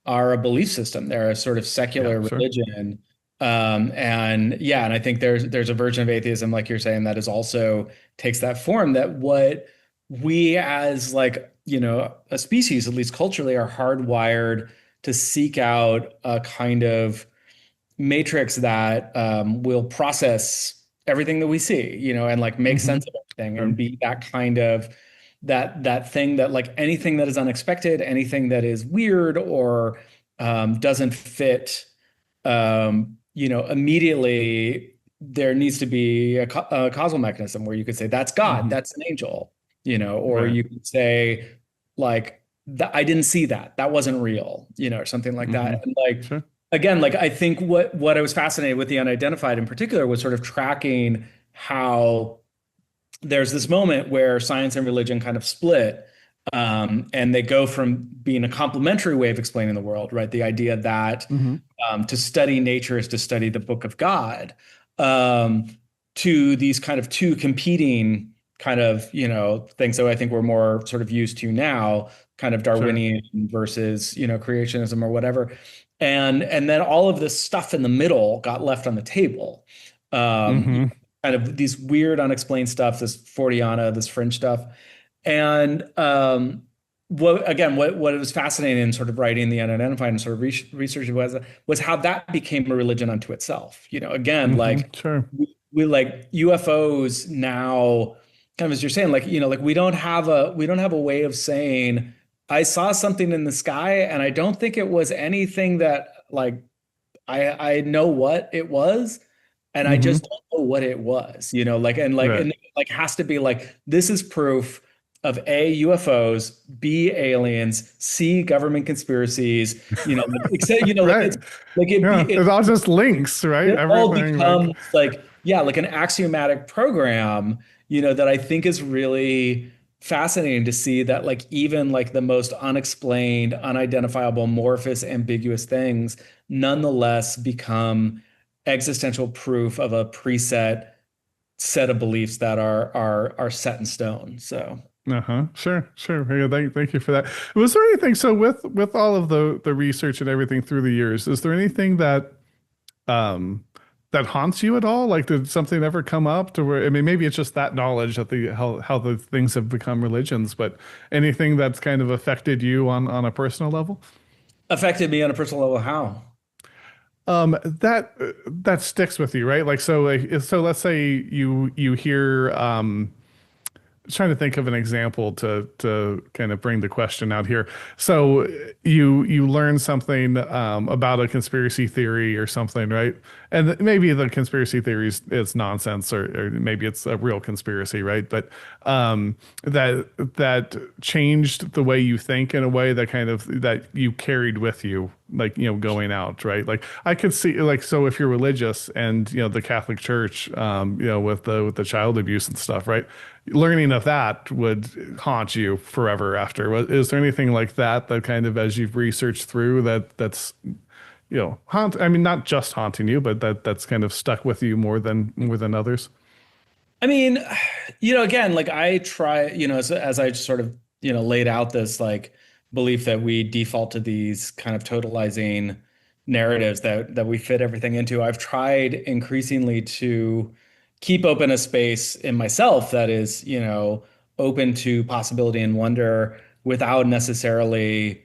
a belief system. They're a sort of yeah, secular sure. religion. And yeah, and I think there's a version of atheism, like you're saying, that is also takes that form, that what we as like, a species, at least culturally, are hardwired to seek out a kind of matrix that will process everything that we see, and like make Hmm. sense of everything Sure. and be that kind of that thing that like anything that is unexpected, anything that is weird or doesn't fit, immediately there needs to be a causal mechanism where you could say that's God, Hmm. that's an angel, or Right. you could say like I didn't see that, that wasn't real, or something like Hmm. that. And like Sure. again, like I think what I was fascinated with the unidentified in particular was sort of tracking how there's this moment where science and religion kind of split, and they go from being a complementary way of explaining the world, right? The idea that Hmm. to study nature is to study the book of God, um, to these kind of two competing kind of, things that I think we're more sort of used to now, kind of Sure. Darwinian versus, creationism or whatever. And then all of this stuff in the middle got left on the table. Hmm. Kind of these weird unexplained stuff, this Forteana, this fringe stuff. And what was fascinating in sort of writing the unidentified and sort of research was how that became a religion unto itself. Again, Hmm. like Sure. we like UFOs now, kind of as you're saying, like like we don't have a way of saying I saw something in the sky and I don't think it was anything that like I know what it was, and I Hmm. just don't know what it was, Right. and like has to be like this is proof of A, UFOs, B, aliens, C, government conspiracies, like except, like Right. it's like it be Yeah. It all just links, right? it all Everything like. becomes like, yeah, like an axiomatic program, that I think is really fascinating to see that like even like the most unexplained, unidentifiable, amorphous, ambiguous things nonetheless become existential proof of a preset set of beliefs that are set in stone. So Uh-huh. Sure, sure. Yeah, thank you for that. Was there anything, so with all of the research and everything through the years, is there anything um that haunts you at all? Like did something ever come up to where, I mean, maybe it's just that knowledge that the how the things have become religions, but anything that's kind of affected you on a personal level? affected me on a personal level, how? That sticks with you, right? Like so let's say you hear trying to think of an example to kind of bring the question out here. So you learn something about a conspiracy theory or something, right? And maybe the conspiracy theory is nonsense, or maybe it's a real conspiracy, right? But that changed the way you think in a way that kind of that you carried with you, like, going out, right? Like I could see, like, so if you're religious and the Catholic Church, with the child abuse and stuff, right? Learning of that would haunt you forever after. Is there anything like that that kind of, as you've researched through, that's I mean, not just haunting you, but that's kind of stuck with you more than others? I mean, again, like I try, as I sort of, laid out this like belief that we default to these kind of totalizing narratives that we fit everything into. I've tried increasingly to keep open a space in myself that is, open to possibility and wonder without necessarily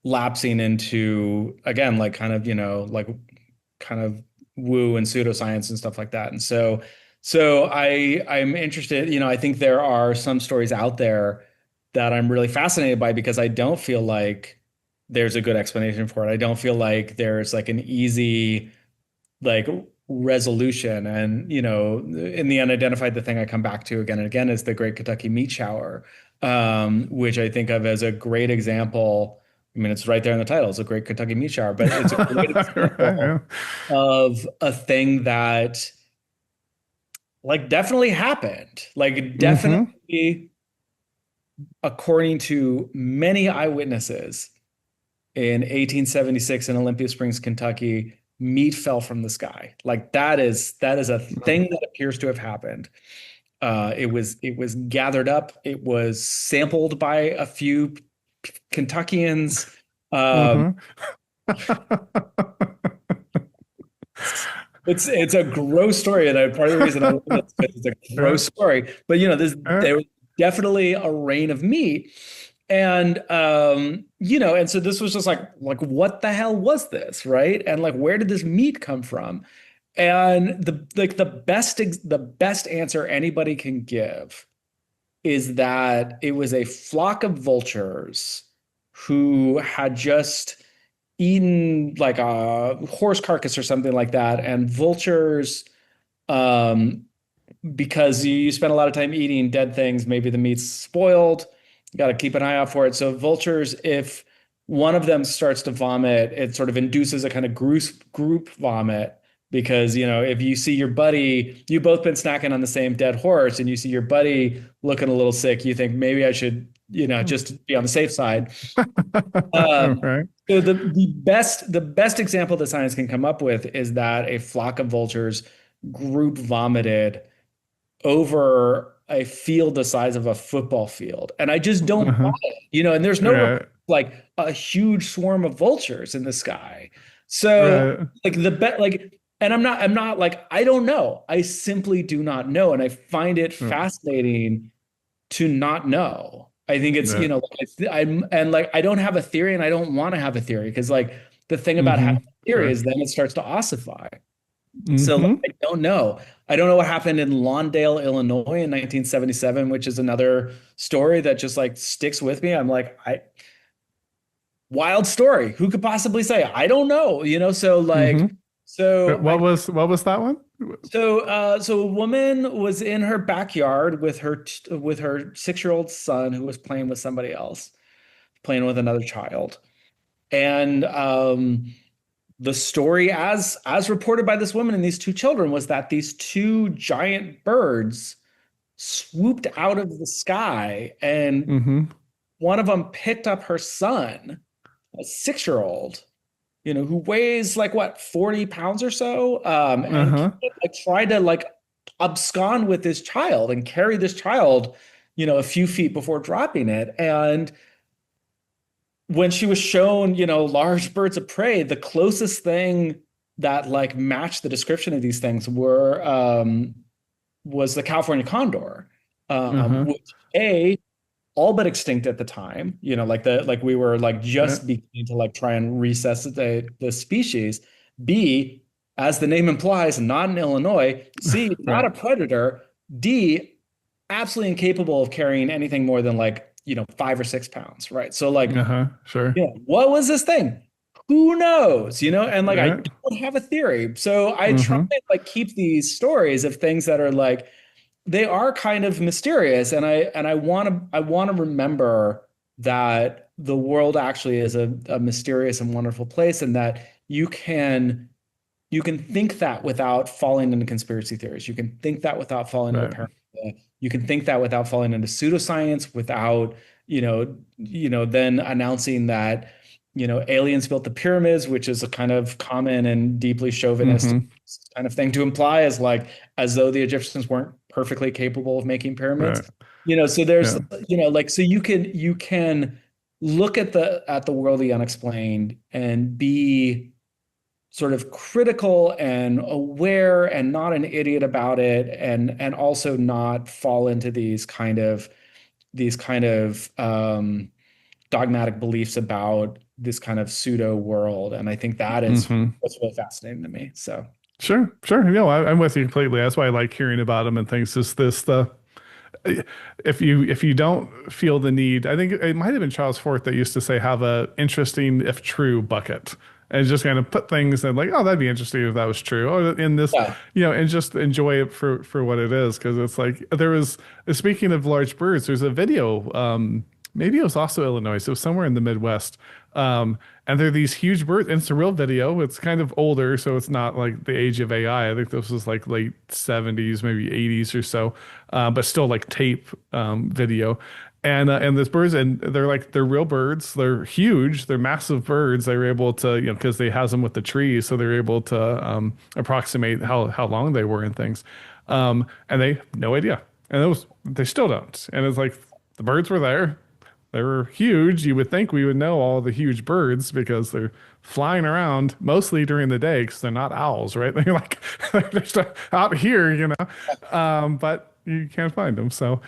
lapsing into, again, like kind of, like kind of woo and pseudoscience and stuff like that. And so I'm interested, I think there are some stories out there that I'm really fascinated by because I don't feel like there's a good explanation for it. I don't feel like there's like an easy like resolution. And, in the unidentified, the thing I come back to again and again is the Great Kentucky Meat Shower, which I think of as a great example. I mean, it's right there in the title. It's a Great Kentucky Meat Shower, but it's a great Right, yeah. example of a thing that like definitely happened. Like Mm-hmm. definitely, according to many eyewitnesses, in 1876 in Olympia Springs, Kentucky, meat fell from the sky. Like that is a thing that appears to have happened. It was gathered up. It was sampled by a few Kentuckians. Um, Mm-hmm. it's a gross story, and part of the reason I love it is because it's a Uh, gross story. But uh, there was definitely a rain of meat, and and so this was just like what the hell was this, right? And like where did this meat come from? And the best answer anybody can give is that it was a flock of vultures who had just eaten like a horse carcass or something like that. And vultures, um, because you spend a lot of time eating dead things, maybe the meat's spoiled. You got to keep an eye out for it. So vultures, if one of them starts to vomit, it sort of induces a kind of group vomit. Because, if you see your buddy, you've both been snacking on the same dead horse, and you see your buddy looking a little sick, you think maybe I should, just be on the safe side. Um, right. so the best example that science can come up with is that a flock of vultures group vomited over a field the size of a football field. And I just don't buy Uh-huh. it, and there's no Right. like a huge swarm of vultures in the sky. So Right. like the bet like and I'm not like I don't know. I simply do not know. And I find it Mm, fascinating to not know. I think it's, right. I'm and like I don't have a theory and I don't want to have a theory because like the thing about Mm-hmm. having a theory Right. is then it starts to ossify. So like, Mm-hmm. I don't know. I don't know what happened in Lawndale, Illinois in 1977, which is another story that just like sticks with me. I'm like, wild story. Who could possibly say? I don't know, So Mm-hmm. like, so What I, was that one? so a woman was in her backyard with her 6-year-old son who was playing with somebody else, playing with another child. And the story as reported by this woman and these two children was that these two giant birds swooped out of the sky, and Mm-hmm. one of them picked up her son, a 6-year-old, who weighs like what, 40 pounds or so, and Uh-huh. like tried to like abscond with this child and carry this child, a few feet before dropping it. And when she was shown, large birds of prey, the closest thing that like matched the description of these things was the California condor, Uh-huh. which all but extinct at the time, like we were like Right. just beginning to like try and resuscitate the species. B, as the name implies, not in Illinois. C, not Right. a predator. D, absolutely incapable of carrying anything more than like, 5 or 6 pounds, right? So like, Uh-huh. Sure. what was this thing? Who knows? And like I Yeah. don't have a theory. So I try Mm-hmm. and like keep these stories of things that are like they are kind of mysterious, and I want to remember that the world actually is a mysterious and wonderful place, and that you can think that without falling into conspiracy theories. You can think that without falling into Right. paranoia. You can think that without falling into pseudoscience, without, then announcing that, aliens built the pyramids, which is a kind of common and deeply chauvinistic Mm-hmm. kind of thing to imply as though the Egyptians weren't perfectly capable of making pyramids. Right. So there's, Yeah. like, so you can look at the world of the unexplained and be sort of critical and aware and not an idiot about it, and also not fall into these kind of dogmatic beliefs about this kind of pseudo world. And I think that is Mm-hmm. what's really fascinating to me. So Sure. Sure. I'm with you completely. That's why I like hearing about them and things. Is this the if you don't feel the need, I think it might have been Charles Fort that used to say have a interesting if true bucket. And just kind of put things in like, oh, that'd be interesting if that was true. Oh, in this, yeah, and just enjoy it for what it is. Because it's like there was, speaking of large birds, there's a video. Maybe it was also Illinois. So it was somewhere in the Midwest. And there are these huge birds. And it's a real video. It's kind of older, so it's not like the age of AI. I think this was like late 70s, maybe 80s or so, but still like tape video. And this birds, and they're real birds. They're huge. They're massive birds. They were able to, because they house them with the trees, so they're able to approximate how long they were and things. And they no idea, and they still don't. And it's like the birds were there. They were huge. You would think we would know all the huge birds because they're flying around mostly during the day because they're not owls, right? They're like they're just out here, but you can't find them. So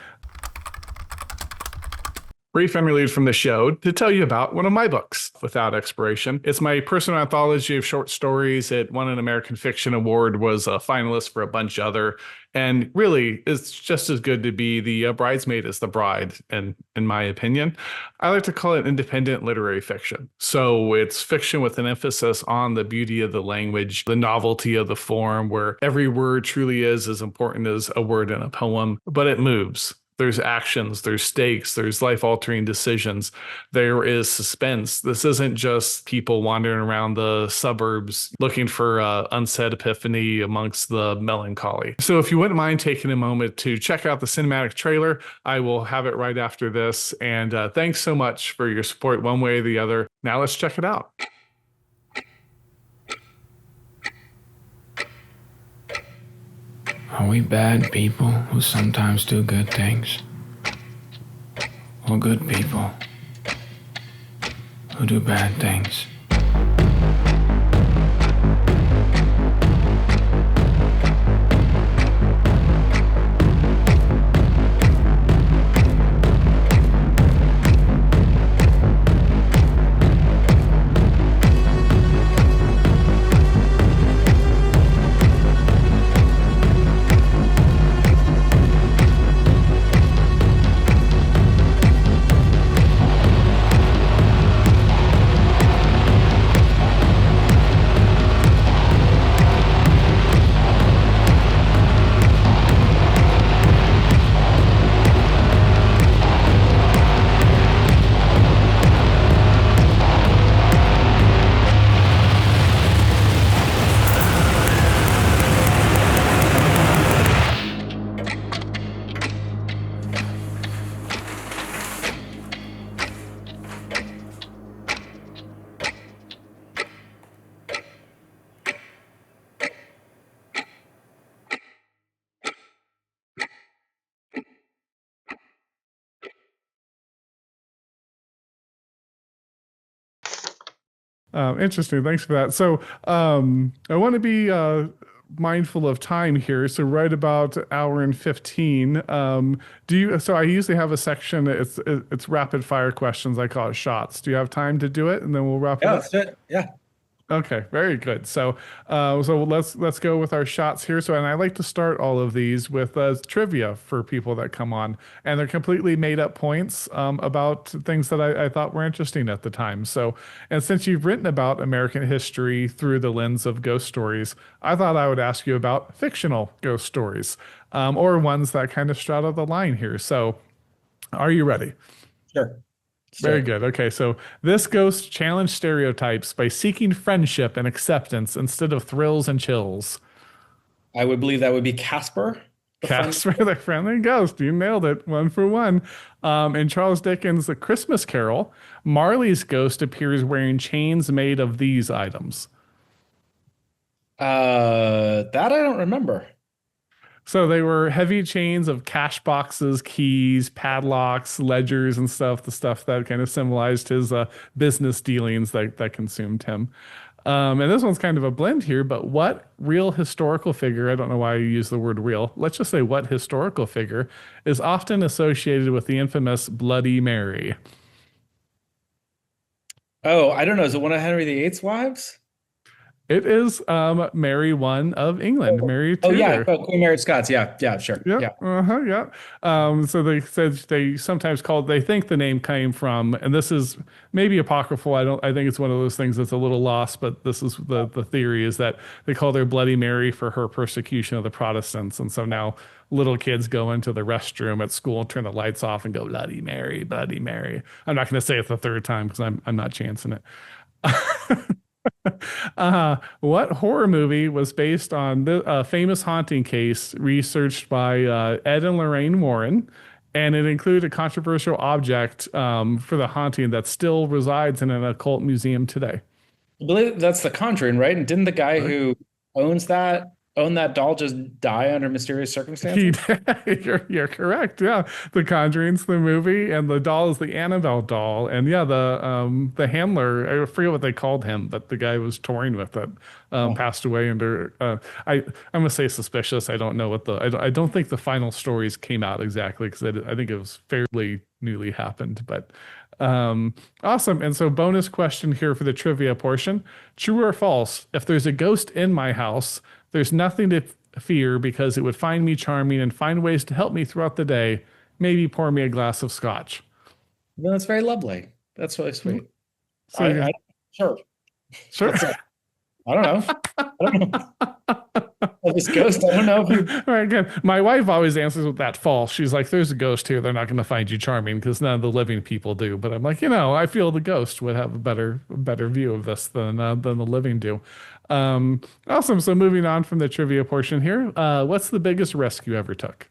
brief interlude from the show to tell you about one of my books, Without Expiration. It's my personal anthology of short stories. It won an American Fiction Award, was a finalist for a bunch of other, and really it's just as good to be the bridesmaid as the bride, and in my opinion. I like to call it independent literary fiction. So it's fiction with an emphasis on the beauty of the language, the novelty of the form, where every word truly is as important as a word in a poem, but it moves. There's actions, there's stakes, there's life-altering decisions. There is suspense. This isn't just people wandering around the suburbs looking for unsaid epiphany amongst the melancholy. So if you wouldn't mind taking a moment to check out the cinematic trailer, I will have it right after this. And thanks so much for your support one way or the other. Now let's check it out. Are we bad people who sometimes do good things? Or good people who do bad things? Interesting. Thanks for that. So I want to be mindful of time here. So right about hour and 15. Do you? So I usually have a section. It's rapid fire questions. I call it shots. Do you have time to do it, and then we'll wrap it yeah, up? that's it. Yeah. Okay, very good. So let's go with our shots here. So, and I like to start all of these with trivia for people that come on, and they're completely made up points about things that I thought were interesting at the time. So, and since you've written about American history through the lens of ghost stories, I thought I would ask you about fictional ghost stories, or ones that kind of straddle the line here. So, are you ready? Sure. Very Sure. good. Okay, so this ghost challenged stereotypes by seeking friendship and acceptance instead of thrills and chills. I would believe that would be Casper, the friend. Casper the Friendly Ghost. You nailed it, one for one. In Charles Dickens' The Christmas Carol, Marley's ghost appears wearing chains made of these items. That I don't remember. So they were heavy chains of cash boxes, keys, padlocks, ledgers, and stuff. The stuff that kind of symbolized his business dealings that consumed him. And this one's kind of a blend here, but what real historical figure, I don't know why you use the word real, let's just say what historical figure is often associated with the infamous Bloody Mary? Oh, I don't know. Is it one of Henry VIII's wives? It is Mary one of England, Oh, Mary oh yeah. Tudor. Oh, Queen Mary Scots. Yeah, yeah, sure. Yeah, Yeah. uh-huh, yeah. So they said they sometimes called, they think the name came from, and this is maybe apocryphal. I think it's one of those things that's a little lost, but this is the theory is that they called her Bloody Mary for her persecution of the Protestants. And so now little kids go into the restroom at school and turn the lights off and go, Bloody Mary, Bloody Mary. I'm not going to say it the third time because I'm not chancing it. What horror movie was based on the famous haunting case researched by Ed and Lorraine Warren? And it included a controversial object for the haunting that still resides in an occult museum today. I believe that's The Conjuring, right? And didn't the guy Right. who own that doll just die under mysterious He, circumstances? you're correct. Yeah, The Conjuring's the movie, and the doll is the Annabelle doll. And yeah, the handler, I forget what they called him, but the guy was touring with it, Oh, passed away under. I'm gonna say suspicious. I don't know what the. I don't think the final stories came out exactly because I think it was fairly newly happened, but. Awesome. And so, bonus question here for the trivia portion: true or false? If there's a ghost in my house, there's nothing to fear because it would find me charming and find ways to help me throughout the day. Maybe pour me a glass of scotch. no, that's very lovely. That's really sweet. So, I sure. sure. That's it. I don't know. I don't know. This ghost. I don't know if you. All right, good. My wife always answers with that false. She's like, there's a ghost here. They're not going to find you charming because none of the living people do. But I'm like, I feel the ghost would have a better view of this than the living do. Awesome. So moving on from the trivia portion here, what's the biggest risk you ever took?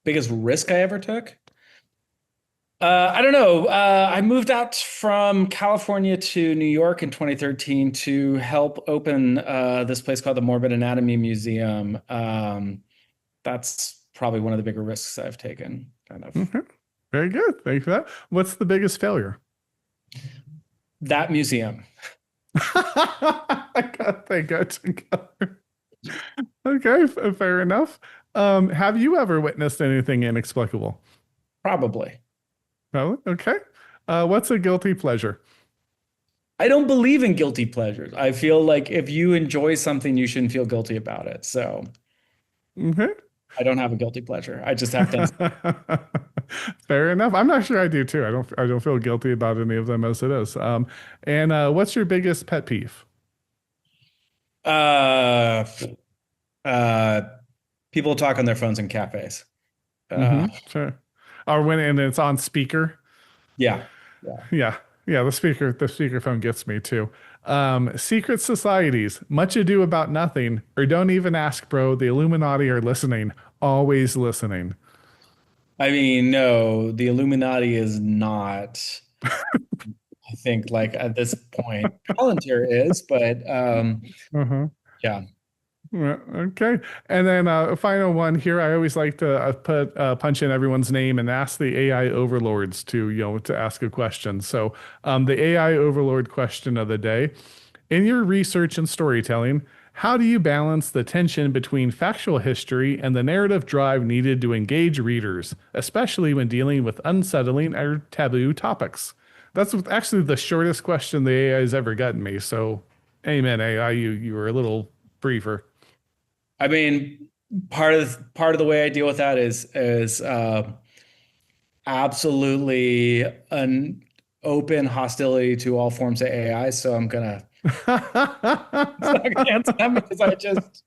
Biggest risk I ever took? I don't know. I moved out from California to New York in 2013 to help open this place called the Morbid Anatomy Museum. That's probably one of the bigger risks I've taken, kind of. Okay. Very good. Thank you for that. What's the biggest failure? That museum. I got they go together. Okay, fair enough. Have you ever witnessed anything inexplicable? Probably. No? Okay. What's a guilty pleasure? I don't believe in guilty pleasures. I feel like if you enjoy something, you shouldn't feel guilty about it. So Okay. I don't have a guilty pleasure. I just have things. Fair enough. I'm not sure I do too. I don't feel guilty about any of them as it is. And what's your biggest pet peeve? Uh, uh, People talk on their phones in cafes. Sure. Or when and it's on speaker. Yeah. Yeah. Yeah. Yeah, the speaker phone gets me too. Secret societies, much ado about nothing, or don't even ask, bro. The Illuminati are listening, always listening. I mean, no, the Illuminati is not. I think like at this point, Palantir is, but Uh-huh. yeah. Yeah, okay. And then a final one here. I always like to put punch in everyone's name and ask the AI overlords to ask a question. So the AI overlord question of the day. In your research and storytelling, how do you balance the tension between factual history and the narrative drive needed to engage readers, especially when dealing with unsettling or taboo topics? That's actually the shortest question the AI has ever gotten me. So Amen. AI, you were a little briefer. I mean, part of the way I deal with that is absolutely an open hostility to all forms of AI. So I'm gonna I'm not gonna answer that because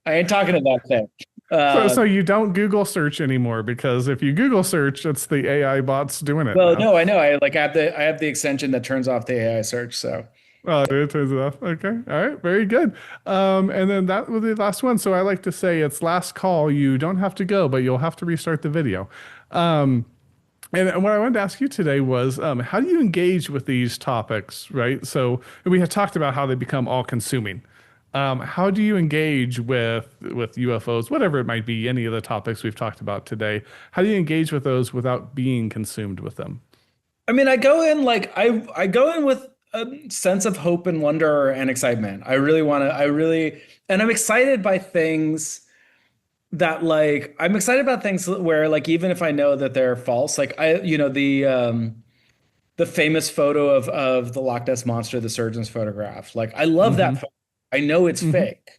I ain't talking to that thing. So you don't Google search anymore, because if you Google search, it's the AI bots doing it Well, now. no, I know. I have the extension that turns off the AI search. So Oh, it turns it off. Okay. All right. Very good. And then that was the last one. So I like to say it's last call. You don't have to go, but you'll have to restart the video. Um, and what I wanted to ask you today was, how do you engage with these topics, right? So we had talked about how they become all-consuming. How do you engage with UFOs, whatever it might be, any of the topics we've talked about today? How do you engage with those without being consumed with them? I mean, I go in with a sense of hope and wonder and excitement. And I'm excited by things that I'm excited about things where like even if I know that they're false, like the famous photo of the Loch Ness monster, the surgeon's photograph. Like I love that Mm-hmm. photo. I know it's Mm-hmm. fake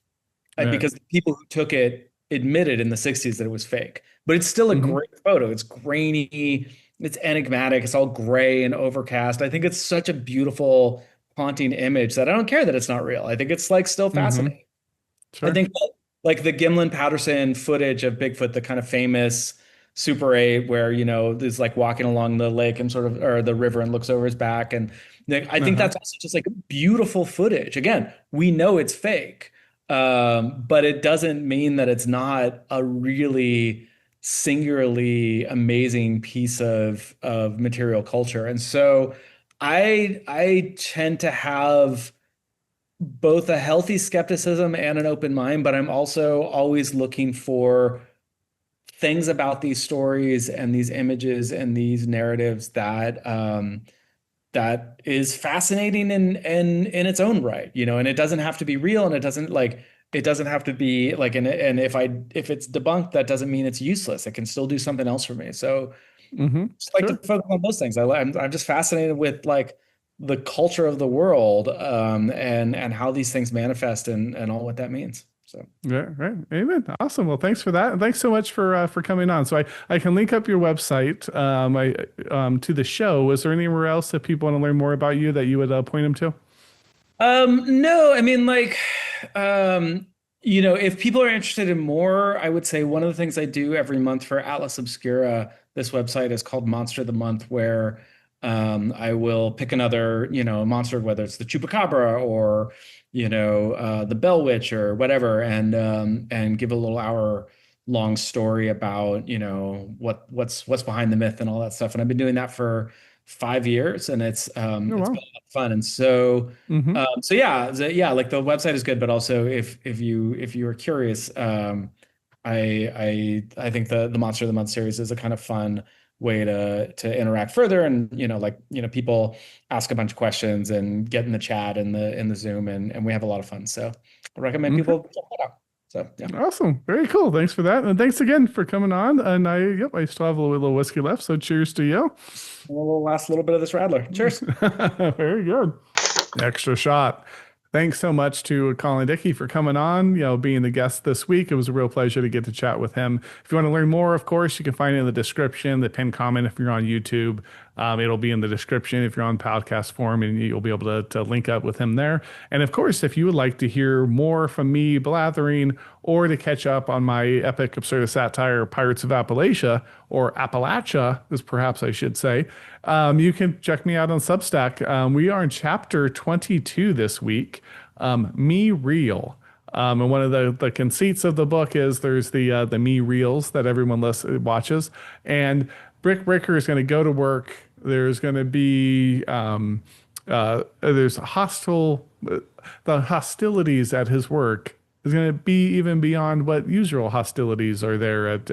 Right. because the people who took it admitted in the 60s that it was fake. But it's still a Mm-hmm. great photo. It's grainy, it's enigmatic, it's all gray and overcast. I think it's such a beautiful, haunting image that I don't care that it's not real. I think it's like still Mm-hmm. fascinating. I Sure. think that, like the Gimlin Patterson footage of Bigfoot, the kind of famous Super 8, where is like walking along the lake and sort of or the river and looks over his back, and I think Uh-huh. that's also just like beautiful footage. Again, we know it's fake, but it doesn't mean that it's not a really singularly amazing piece of material culture. And so I tend to have both a healthy skepticism and an open mind, but I'm also always looking for things about these stories and these images and these narratives that is fascinating in its own right, and it doesn't have to be real, and it doesn't have to be like, and if it's debunked, that doesn't mean it's useless. It can still do something else for me. So Mm-hmm. just like to Sure. focus on those things. I'm just fascinated with like the culture of the world, and how these things manifest and all what that means. So Yeah, right. Amen. Awesome. Well, thanks for that. And thanks so much for coming on. So I can link up your website to the show. Is there anywhere else that people want to learn more about you that you would point them to? no, I mean um, if people are interested in more, I would say one of the things I do every month for Atlas Obscura, this website is called Monster of the Month, where I will pick another, monster, whether it's the Chupacabra or, the Bell Witch or whatever, and give a little hour long story about, what's behind the myth and all that stuff. And I've been doing that for 5 years, and Oh, it's been wow. a lot of fun. And so Mm-hmm. yeah, like the website is good, but also if you are curious, I think the Monster of the Month series is a kind of fun way to interact further, and people ask a bunch of questions and get in the chat and the Zoom, and we have a lot of fun. So I recommend Okay. people check that out. So yeah, Awesome. Very cool. Thanks for that. And thanks again for coming on. And I still have a little whiskey left. So cheers to you. we'll last a little bit of this Radler. Cheers. Very good. Extra shot. Thanks so much to Colin Dickey for coming on, being the guest this week. It was a real pleasure to get to chat with him. If you want to learn more, of course, you can find it in the description, the pinned comment if you're on YouTube. It'll be in the description if you're on podcast form, and you'll be able to link up with him there. And of course, if you would like to hear more from me blathering, or to catch up on my epic absurdist satire, Pirates of Appalachia, or Appalachia, as perhaps I should say, you can check me out on Substack. We are in chapter 22 this week, Me Real. And one of the conceits of the book is there's the me reels that everyone watches, and Brick Bricker is going to go to work. There's going to be there's the hostilities at his work is going to be even beyond what usual hostilities are there at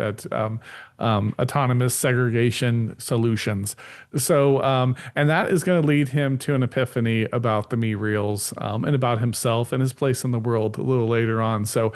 autonomous segregation solutions. So, and that is going to lead him to an epiphany about the me reels, and about himself and his place in the world a little later on. So,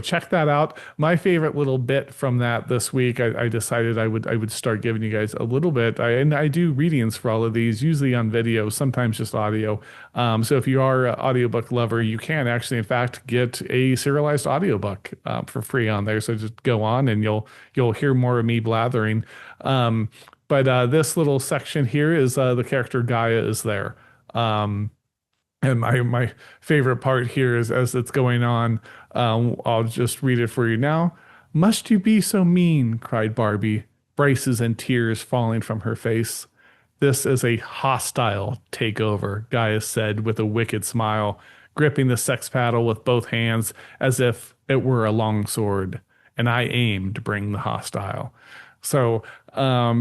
check that out. My favorite little bit from that this week, I decided I would start giving you guys a little bit. And I do readings for all of these, usually on video, sometimes just audio. So if you are an audiobook lover, you can actually, in fact, get a serialized audiobook for free on there. So just go on and you'll hear more of me blathering. But this little section here is the character Gaia is there. And my favorite part here is as it's going on, I'll just read it for you now. "Must you be so mean?" cried Barbie, braces and tears falling from her face. "This is a hostile takeover," Gaia said with a wicked smile, gripping the sex paddle with both hands as if it were a long sword. "And I aim to bring the hostile." So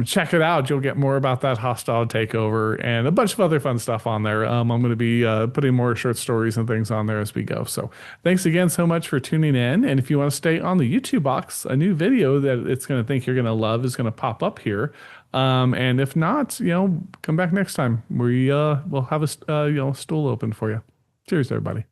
check it out. You'll get more about that hostile takeover and a bunch of other fun stuff on there. I'm going to be putting more short stories and things on there as we go. So thanks again so much for tuning in. And if you want to stay on the YouTube box, a new video that it's going to think you're going to love is going to pop up here. And if not, come back next time. We'll have a stool open for you. Cheers, everybody.